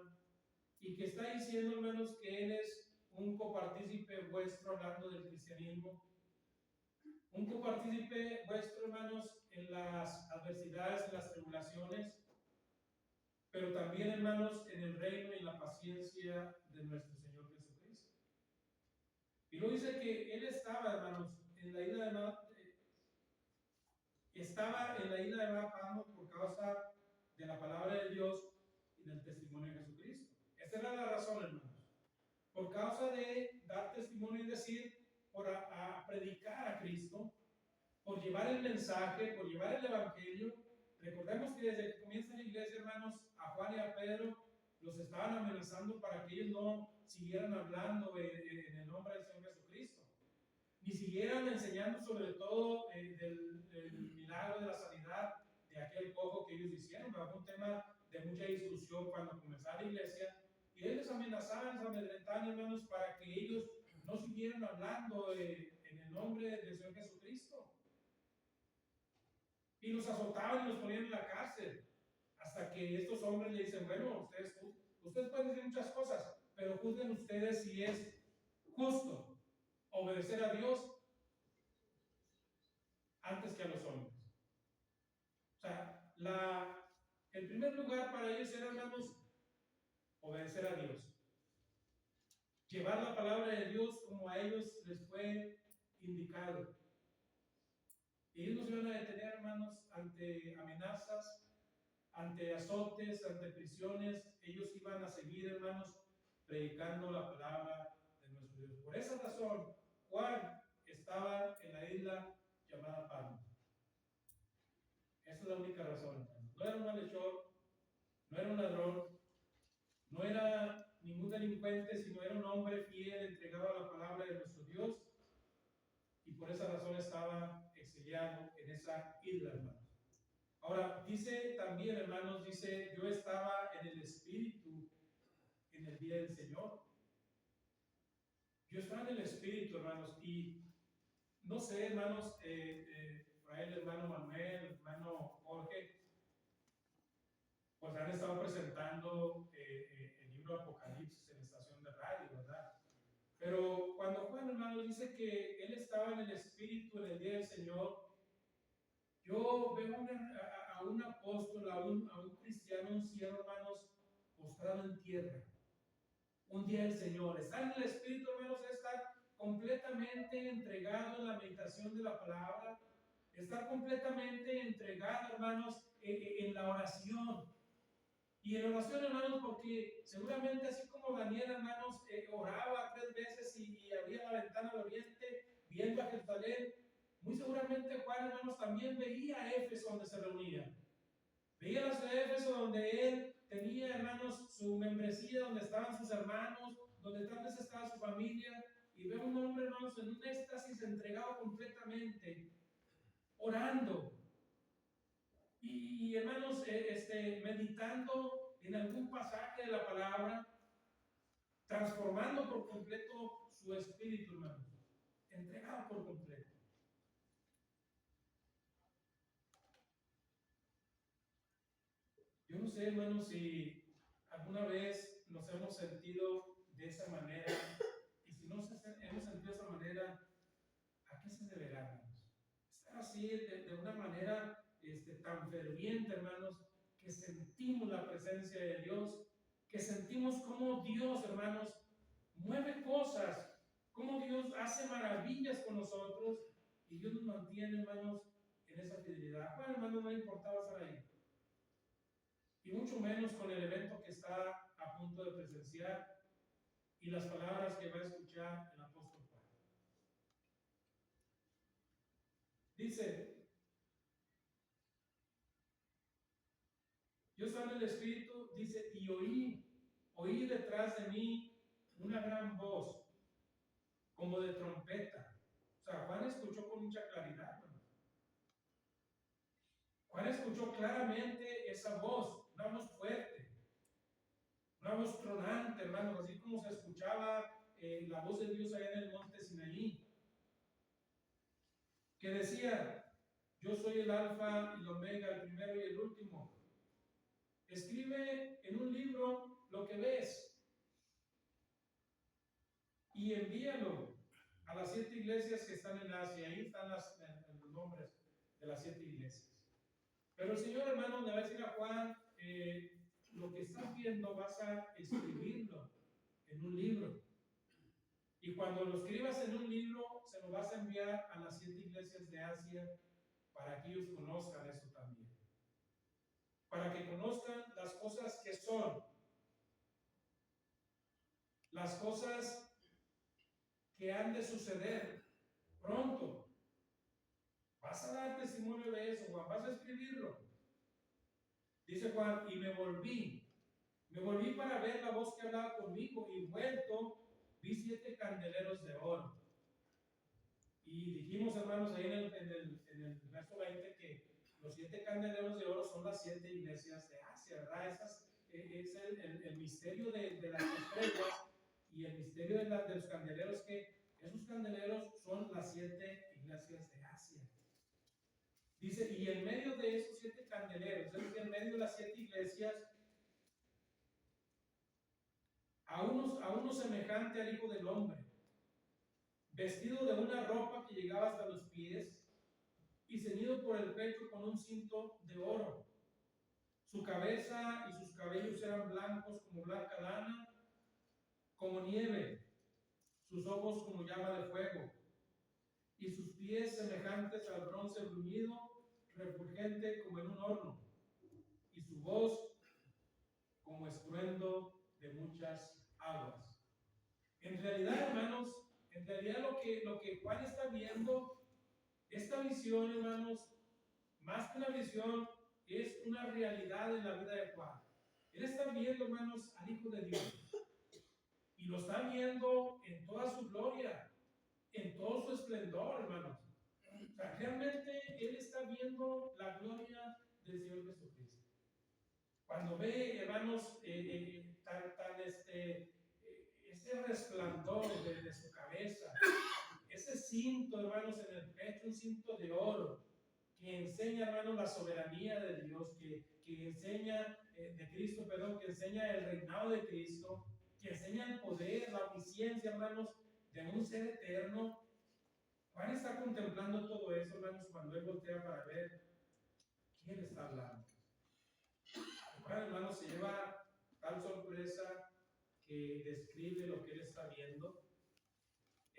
y que está diciendo, hermanos, que él es un copartícipe vuestro, hablando del cristianismo, un copartícipe vuestro, hermanos, en las adversidades, en las tribulaciones, pero también, hermanos, en el reino y en la paciencia de nuestro Señor Jesucristo. Y luego dice que él estaba, hermanos, en la isla de Patmos por causa de la palabra de Dios y del testimonio de Jesucristo. Esa era la razón, hermanos. Por causa de dar testimonio y decir, por a predicar a Cristo, por llevar el mensaje, por llevar el evangelio. Recordemos que desde que comienza la iglesia, hermanos, a Juan y a Pedro los estaban amenazando para que ellos no siguieran hablando en el nombre del Señor Jesucristo, ni siguieran enseñando sobre todo del milagro de la sanidad de aquel cojo que ellos hicieron. Fue un tema de mucha discusión cuando comenzaba la iglesia, y ellos les amenazaban, les amedrentaban, hermanos, para que ellos no siguieran hablando en el nombre del Señor Jesucristo. Y los azotaban y los ponían en la cárcel, hasta que estos hombres le dicen, bueno, ustedes pueden decir muchas cosas, pero juzguen ustedes si es justo obedecer a Dios antes que a los hombres. O sea, el primer lugar para ellos era, hermanos, obedecer a Dios. Llevar la palabra de Dios como a ellos les fue indicado. Ellos no se iban a detener, hermanos, ante amenazas, ante azotes, ante prisiones. Ellos iban a seguir, hermanos, predicando la palabra de nuestro Dios. Por esa razón, Juan estaba en la isla llamada Patmos. Esa es la única razón, hermanos. No era un malhechor, no era un ladrón, no era ningún delincuente, sino era un hombre fiel, entregado a la palabra de nuestro Dios, y por esa razón estaba exiliado en esa isla, hermanos. Ahora, dice también, hermanos, dice, yo estaba en el Espíritu en el día del Señor. Yo estaba en el Espíritu, hermanos, y no sé, hermanos, por ahí el hermano Manuel, el hermano Jorge, pues han estado presentando el libro Apocalipsis en la estación de radio, ¿verdad? Pero cuando Juan, hermano, dice que él estaba en el Espíritu en el día del Señor, yo veo a un apóstol, a un cristiano, un siervo, hermanos, postrado en tierra. Un día del Señor. Estar en el Espíritu, hermanos, es estar completamente entregado en la meditación de la palabra, estar completamente entregado, hermanos, en la oración. Y en oración, hermanos, porque seguramente así como Daniel, hermanos, oraba 3 veces y abría la ventana al oriente, viendo a Jerusalén, muy seguramente Juan, hermanos, también veía a Éfeso donde se reunían. Veía la ciudad de Éfeso donde él tenía, hermanos, su membresía, donde estaban sus hermanos, donde tal vez estaba su familia, y ve a un hombre, hermanos, en un éxtasis entregado completamente, orando. Y hermanos, meditando en algún pasaje de la palabra, transformando por completo su espíritu, hermanos, entregado por completo. Yo no sé, hermanos, si alguna vez nos hemos sentido de esa manera, y si no hemos sentido de esa manera, ¿a qué se deberá, hermanos? Estar así de una manera tan ferviente, hermanos, que sentimos la presencia de Dios, que sentimos cómo Dios, hermanos, mueve cosas, cómo Dios hace maravillas con nosotros, y Dios nos mantiene, hermanos, en esa fidelidad. Bueno, hermanos, no le importaba estar ahí. Y mucho menos con el evento que está a punto de presenciar y las palabras que va a escuchar el apóstol Juan. Dice, yo estaba en el Espíritu, dice, y oí detrás de mí una gran voz, como de trompeta. O sea, Juan escuchó con mucha claridad, ¿no? Juan escuchó claramente esa voz, una voz fuerte, una voz tronante, hermanos, así como se escuchaba la voz de Dios allá en el monte Sinaí, que decía, yo soy el alfa y el omega, el primero y el último. Escribe en un libro lo que ves y envíalo a las 7 iglesias que están en Asia. Ahí están los nombres de las 7 iglesias. Pero el Señor, hermano, le va a decir a Juan, lo que estás viendo vas a escribirlo en un libro. Y cuando lo escribas en un libro, se lo vas a enviar a las 7 iglesias de Asia para que ellos conozcan eso también. Para que conozcan las cosas que son, las cosas que han de suceder pronto. Vas a dar testimonio de eso, Juan, vas a escribirlo. Dice Juan, y me volví para ver la voz que hablaba conmigo, y vuelto, vi 7 candeleros de oro. Y dijimos, hermanos, ahí en el verso 20 que los 7 candeleros de oro son las 7 iglesias de Asia, ¿verdad? Es el misterio de las estrellas y el misterio de los candeleros, que esos candeleros son las 7 iglesias de Asia. Dice, y en medio de esos 7 candeleros, es decir, en medio de las 7 iglesias, a uno semejante al Hijo del Hombre, vestido de una ropa que llegaba hasta los pies y ceñido por el pecho con un cinto de oro. Su cabeza y sus cabellos eran blancos como blanca lana, como nieve, sus ojos como llama de fuego, y sus pies semejantes al bronce bruñido, refulgente como en un horno, y su voz como estruendo de muchas aguas. En realidad, hermanos, en realidad lo que Juan está viendo, esta visión, hermanos, más que una visión, es una realidad en la vida de Juan. Él está viendo, hermanos, al Hijo de Dios. Y lo está viendo en toda su gloria, en todo su esplendor, hermanos. O sea, realmente él está viendo la gloria del Señor Jesucristo. Cuando ve, hermanos, ese resplandor de su cabeza, ese cinto, hermanos, en el pecho, un cinto de oro, que enseña, hermanos, la soberanía de Dios, que enseña, de Cristo, perdón, que enseña el reinado de Cristo, que enseña el poder, la omnisciencia, hermanos, de un ser eterno. Juan está contemplando todo eso, hermanos, cuando él voltea para ver quién está hablando. Juan, hermanos, se lleva tal sorpresa que describe lo que él está viendo.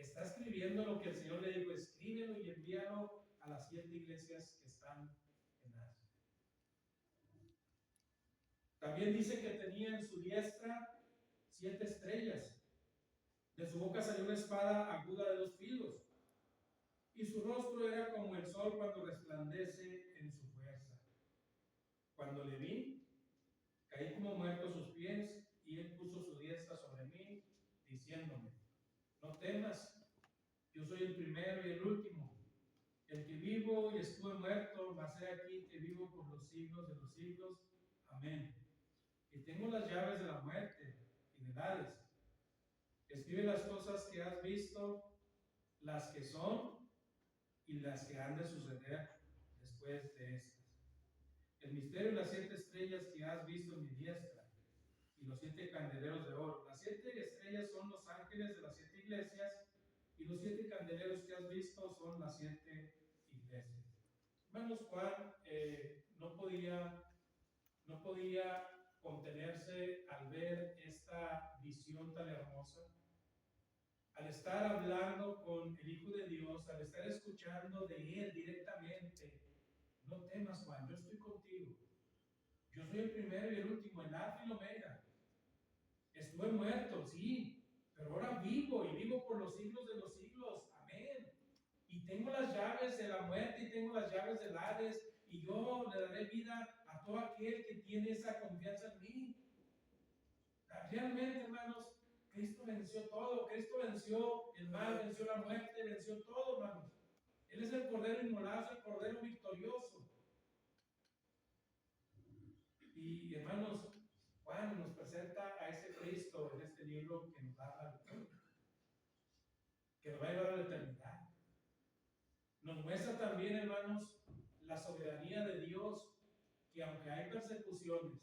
está escribiendo lo que el Señor le dijo, escríbelo y envíalo a las 7 iglesias que están en Asia. También dice que tenía en su diestra 7 estrellas. De su boca salió una espada aguda de 2 filos. Y su rostro era como el sol cuando resplandece en su fuerza. Cuando le vi, caí como muerto a sus pies, y él puso su diestra sobre mí, diciéndome, no temas, yo soy el primero y el último, el que vivo y estuve muerto, mas he aquí que vivo por los siglos de los siglos. Amén. Y tengo las llaves de la muerte y del Hades. Escribe las cosas que has visto, las que son y las que han de suceder después de estas. El misterio de las 7 estrellas que has visto en mi diestra y los 7 candeleros de oro. Las 7 estrellas son los ángeles de las 7 iglesias y los 7 candeleros que has visto son las 7 iglesias. Hermanos, Juan no podía contenerse al ver esta visión tan hermosa, al estar hablando con el Hijo de Dios, al estar escuchando de Él directamente. No temas, Juan, yo estoy contigo. Yo soy el primero y el último, el alfa y el omega. Estuve muerto, sí, pero ahora vivo y vivo por los siglos de los siglos. Amén. Y tengo las llaves de la muerte y tengo las llaves del Hades, y yo le daré vida a todo aquel que tiene esa confianza en mí. Realmente, hermanos, Cristo venció todo. Cristo venció el mal, venció la muerte, venció todo, hermanos. Él es el Cordero inmolado, el Cordero victorioso. Y hermanos, Juan nos presenta a ese Cristo en este libro que nos da la victoria, que nos va a llevar a la eternidad. Nos muestra también, hermanos, la soberanía de Dios, que aunque hay persecuciones,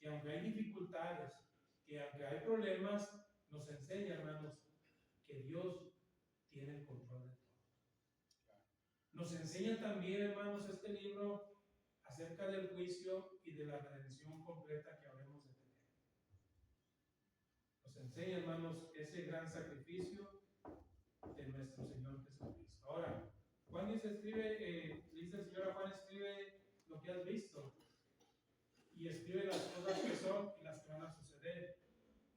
que aunque hay dificultades, que aunque hay problemas, nos enseña, hermanos, que Dios tiene el control de todo. Nos enseña también, hermanos, este libro acerca del juicio y de la redención completa que habremos de tener. Nos enseña, hermanos, ese gran sacrificio de nuestro Señor Jesucristo. Ahora, Juan dice el Señor a Juan, escribe lo que has visto y escribe las cosas que son y las que van a suceder.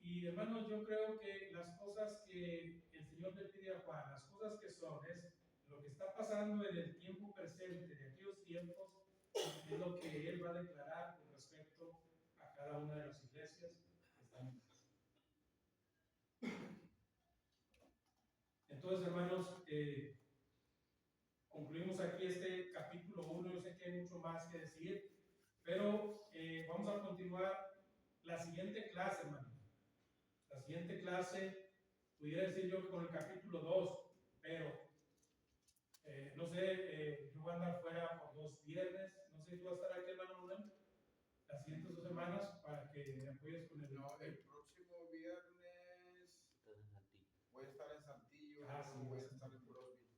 Y hermanos, yo creo que las cosas que el Señor le pide a Juan, las cosas que son, es lo que está pasando en el tiempo presente, de aquellos tiempos, es lo que Él va a declarar con respecto a cada una de las iglesias que están en casa. Entonces, hermanos, concluimos aquí este capítulo 1. Yo sé que hay mucho más que decir, pero vamos a continuar la siguiente clase, hermano. La siguiente clase, pudiera decir yo con el capítulo 2, pero no sé, yo voy a andar fuera por 2 viernes. No sé si tú vas a estar aquí, hermano Manuel, las siguientes 2 semanas para que me apoyes con el. No, el próximo viernes voy a estar en Saltillo, Sí, no voy a estar en Brosville.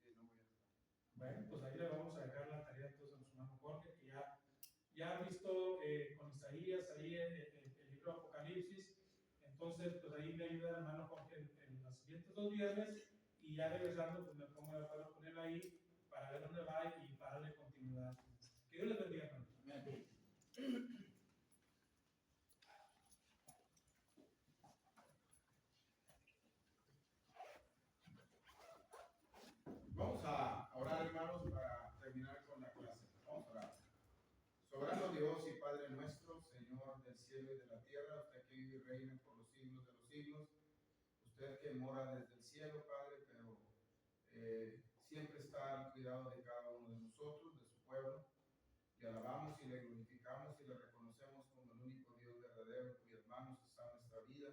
Sí, no voy a estar. Bueno, pues ahí le vamos a dejar la tarea entonces a nuestro hermano Jorge, que ya ha visto con Isaías ahí el libro de Apocalipsis. Entonces, pues ahí me ayuda el hermano Jorge en los siguientes 2 viernes, y ya regresando, pues me pongo de acuerdo con él ahí para ver dónde va y para darle continuidad. Que Dios les bendiga, hermano. Amén. Vamos a orar, hermanos, para terminar con la clase. Vamos a orar. Soberano Dios y Padre nuestro, Señor del cielo y de la tierra, usted que vive y reina por los siglos de los siglos, usted que mora desde el cielo, Padre, pero siempre está al cuidado de cada uno de nosotros, de su pueblo. Le alabamos y le glorificamos y le reconocemos como el único Dios verdadero, en cuyas manos está nuestra vida,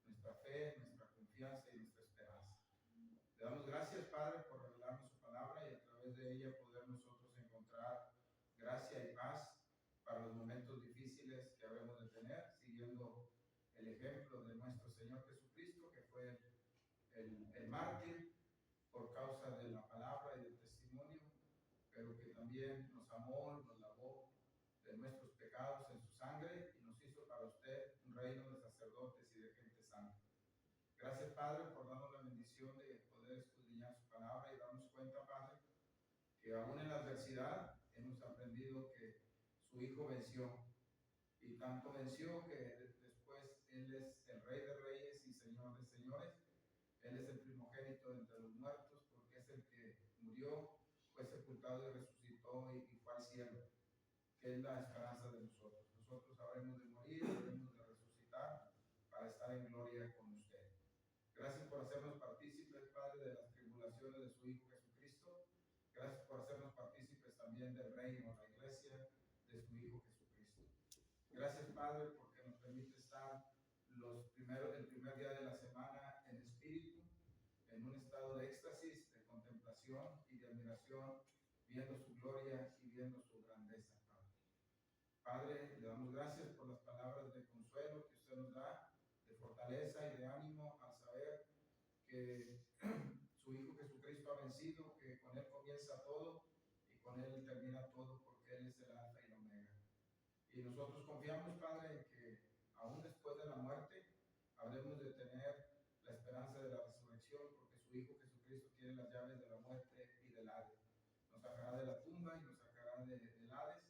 nuestra fe, nuestra confianza y nuestra esperanza. Le damos gracias, Padre, por revelarnos su palabra y a través de ella poder nosotros encontrar gracia y paz para los momentos difíciles que habremos de tener, siguiendo el ejemplo de nuestro Señor Jesucristo, que fue el mártir por causa de la palabra y del testimonio, pero que también nos amó, nos lavó de nuestros pecados en su sangre y nos hizo para usted un reino de sacerdotes y de gente santa. Gracias, Padre, por darnos la bendición bendición de poder escudriñar su palabra y darnos cuenta, Padre, que aún en la adversidad hemos aprendido que su Hijo venció, y tanto venció que después Él es el Rey de Reyes y Señor de Señores. Él es el primogénito entre los muertos, porque es el que murió, fue sepultado y resucitó y fue al cielo, que es la esperanza de nosotros. Nosotros habremos de morir, habremos de resucitar para estar en gloria con usted. Gracias por hacernos partícipes, Padre, de las tribulaciones de su Hijo Jesucristo. Gracias por hacernos partícipes también del reino, la iglesia de su Hijo Jesucristo. Gracias, Padre, porque nos permite estar el primer día de la semana en espíritu, en un estado de éxtasis, de contemplación y de admiración, viendo su gloria y viendo su grandeza, Padre. Padre, le damos gracias por las palabras de consuelo que usted nos da, de fortaleza y de ánimo al saber que su Hijo Jesucristo ha vencido, que con Él comienza todo y con Él termina todo, porque Él es el alfa y el omega. Y nosotros confiamos, Padre, en que aún después de la muerte habremos de tener la esperanza de la resurrección, porque su Hijo Jesucristo tiene las llaves de la muerte y del Hades. Nos sacará de la tumba y nos sacará del Hades,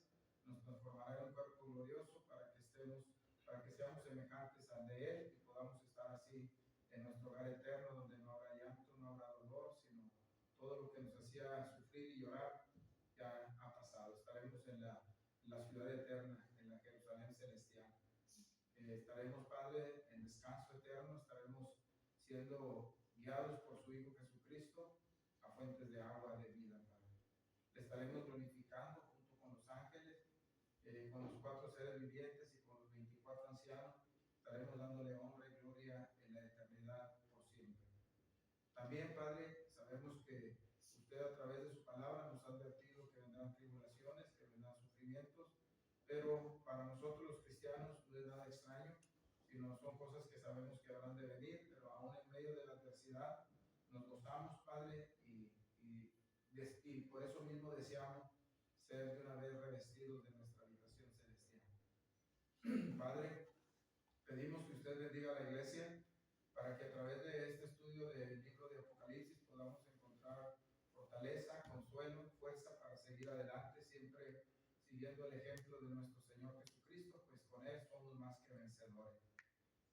nos transformará en un cuerpo glorioso para que seamos semejantes al de Él y podamos estar así en nuestro hogar eterno, donde no habrá llanto, no habrá dolor, sino todo lo que nos hacía sufrir y llorar ya ha pasado. Estaremos en la ciudad eterna, en la Jerusalén celestial. Estaremos, Padre, en descanso eterno, estaremos siendo guiados por su Hijo Jesucristo a fuentes de agua de vida, Padre. Le estaremos glorificando junto con los ángeles, con los 4 seres vivientes y con los 24 ancianos. Estaremos dándole honra y gloria en la eternidad por siempre. También, Padre, sabemos que usted a través de su palabra nos ha advertido que vendrán tribulaciones, que vendrán sufrimientos, pero para nosotros los cristianos no es nada extraño, sino son cosas que sabemos que habrán de venir, pero aún en medio de la adversidad nos gozamos, Padre, y por eso mismo deseamos ser de una vez revestidos de nuestra habitación celestial. Padre, pedimos que usted bendiga a la iglesia para que a través de este estudio del libro de Apocalipsis podamos encontrar fortaleza, consuelo, fuerza para seguir adelante, siempre siguiendo el ejemplo de nuestro Señor Jesucristo, pues con Él somos más que vencedores.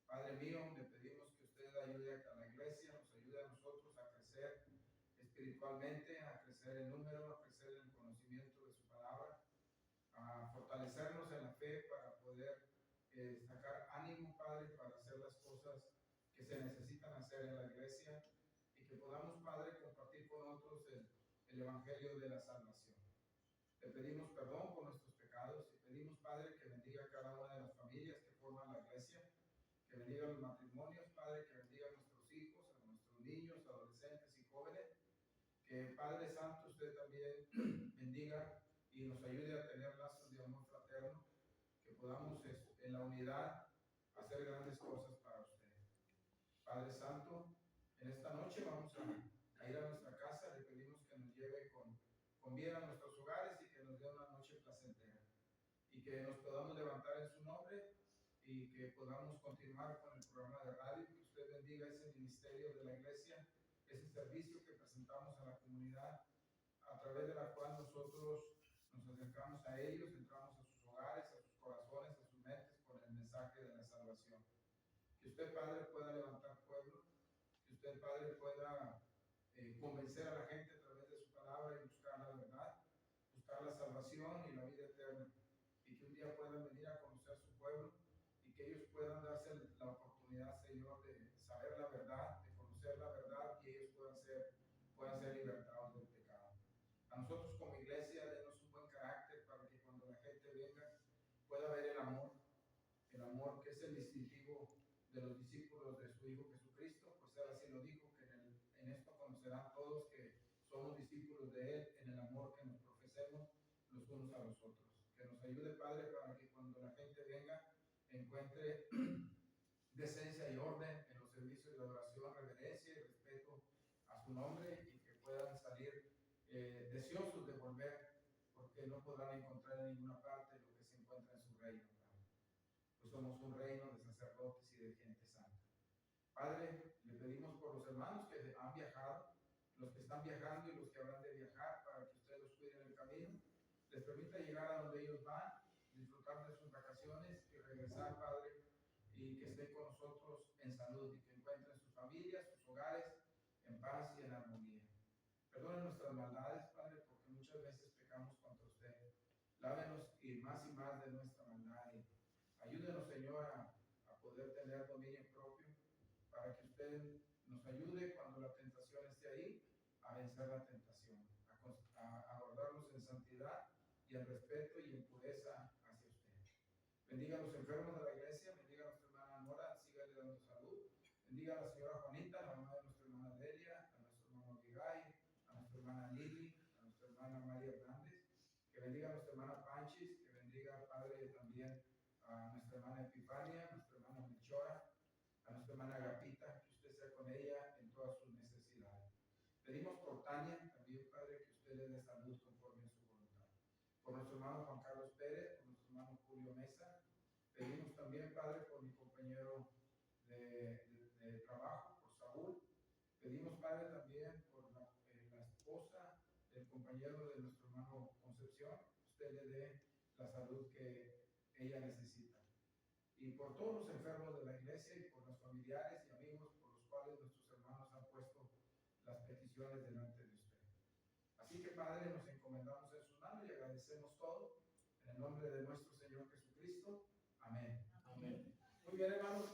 Padre mío, le pedimos que usted ayude a la iglesia, nos ayude a nosotros a crecer espiritualmente, a crecer en número, a crecer en el conocimiento de su palabra, a fortalecernos en la fe para poder sacar ánimo, Padre, para hacer las cosas que se necesitan hacer en la iglesia y que podamos, Padre, compartir con otros el Evangelio de la salvación. Le pedimos perdón por nuestros pecados y pedimos, Padre, que bendiga a cada una de las familias que forman la iglesia, que bendiga a los matrimonios, Padre, que bendiga a nuestros hijos, a nuestros niños, adolescentes y jóvenes, que Padre Santo usted también bendiga y nos ayude a tener lazos de amor fraterno, que podamos en la unidad hacer grandes cosas para usted. Padre Santo, en esta noche vamos a ir a nuestra casa, le pedimos que nos lleve con bien a nuestros hogares y que nos dé una noche placentera y que nos podamos levantar en su nombre y que podamos continuar con el programa de radio, que usted bendiga ese ministerio de la iglesia, ese servicio que presentamos a la comunidad, a través de la cual nosotros nos acercamos a ellos, entramos a sus hogares, a sus corazones, a sus mentes con el mensaje de la salvación. Que usted, Padre, pueda levantar pueblo, que usted, Padre, pueda convencer a la gente a través de su palabra y buscar la verdad, buscar la salvación y la vida eterna, y que un día puedan venir a conocer su pueblo y que ellos puedan darse la oportunidad, Señor, de saber la verdad, de conocer la verdad y ellos puedan ser libertados del pecado. A nosotros como iglesia, denos un buen carácter para que cuando la gente venga pueda ver el amor que es el distintivo de los discípulos de su Hijo Jesucristo, pues Él así lo dijo, que en esto conocerán todos que somos discípulos de Él, en el amor que nos profesemos los unos a los otros. Que nos ayude, Padre, para que cuando la gente venga encuentre decencia y orden en los servicios de adoración, reverencia y respeto a su nombre, y que puedan salir deseosos de volver, porque no podrán encontrar en ninguna parte lo que se encuentra en su reino. Pues somos un reino de sacerdotes y de gente santa. Padre, le pedimos por los hermanos que viajado, los que están viajando y los que habrán de viajar, para que usted los cuide en el camino, les permita llegar a donde ellos van, disfrutar de sus vacaciones y regresar, Padre, y que estén con nosotros en salud y que encuentren sus familias, sus hogares en paz y en armonía. Perdone nuestras maldades, Padre, porque muchas veces pecamos contra usted. Lávenos y más de nuestra maldad. Y ayúdenos, Señor, a poder tener dominio propio, para que usted nos ayude cuando la tentación esté ahí, a vencer la tentación, a guardarnos en santidad y en respeto y en pureza hacia usted. Bendiga a los enfermos de la iglesia, bendiga a nuestra hermana Nora, sígale dando salud. Bendiga a la señora Juanita, la mamá de nuestra hermana Delia, a nuestro hermano Abigail, a nuestra hermana Lili, a nuestra hermana María Hernández. Que bendiga a nuestra hermana Panchis, que bendiga, Padre, también a nuestra hermana Epifania, a nuestra hermana Melchora, a nuestra hermana Agapita, que usted sea con ella en todas sus necesidades. Pedimos por Tania, también, Padre, que usted le dé salud conforme a su voluntad. Por nuestro hermano Juan Carlos Pérez, por nuestro hermano Julio Mesa. Pedimos también, Padre, por mi compañero de trabajo, por Saúl. Pedimos, Padre, también por la esposa del compañero de nuestro hermano Concepción, usted le dé la salud que ella necesita. Y por todos los enfermos de la iglesia y por los familiares y amigos por los cuales nuestros hermanos han puesto las peticiones delante de usted. Así que, Padre, nos encomendamos en sus manos y agradecemos todo en el nombre de nuestro Señor Jesucristo. Amén. Amén. Muy bien, hermanos.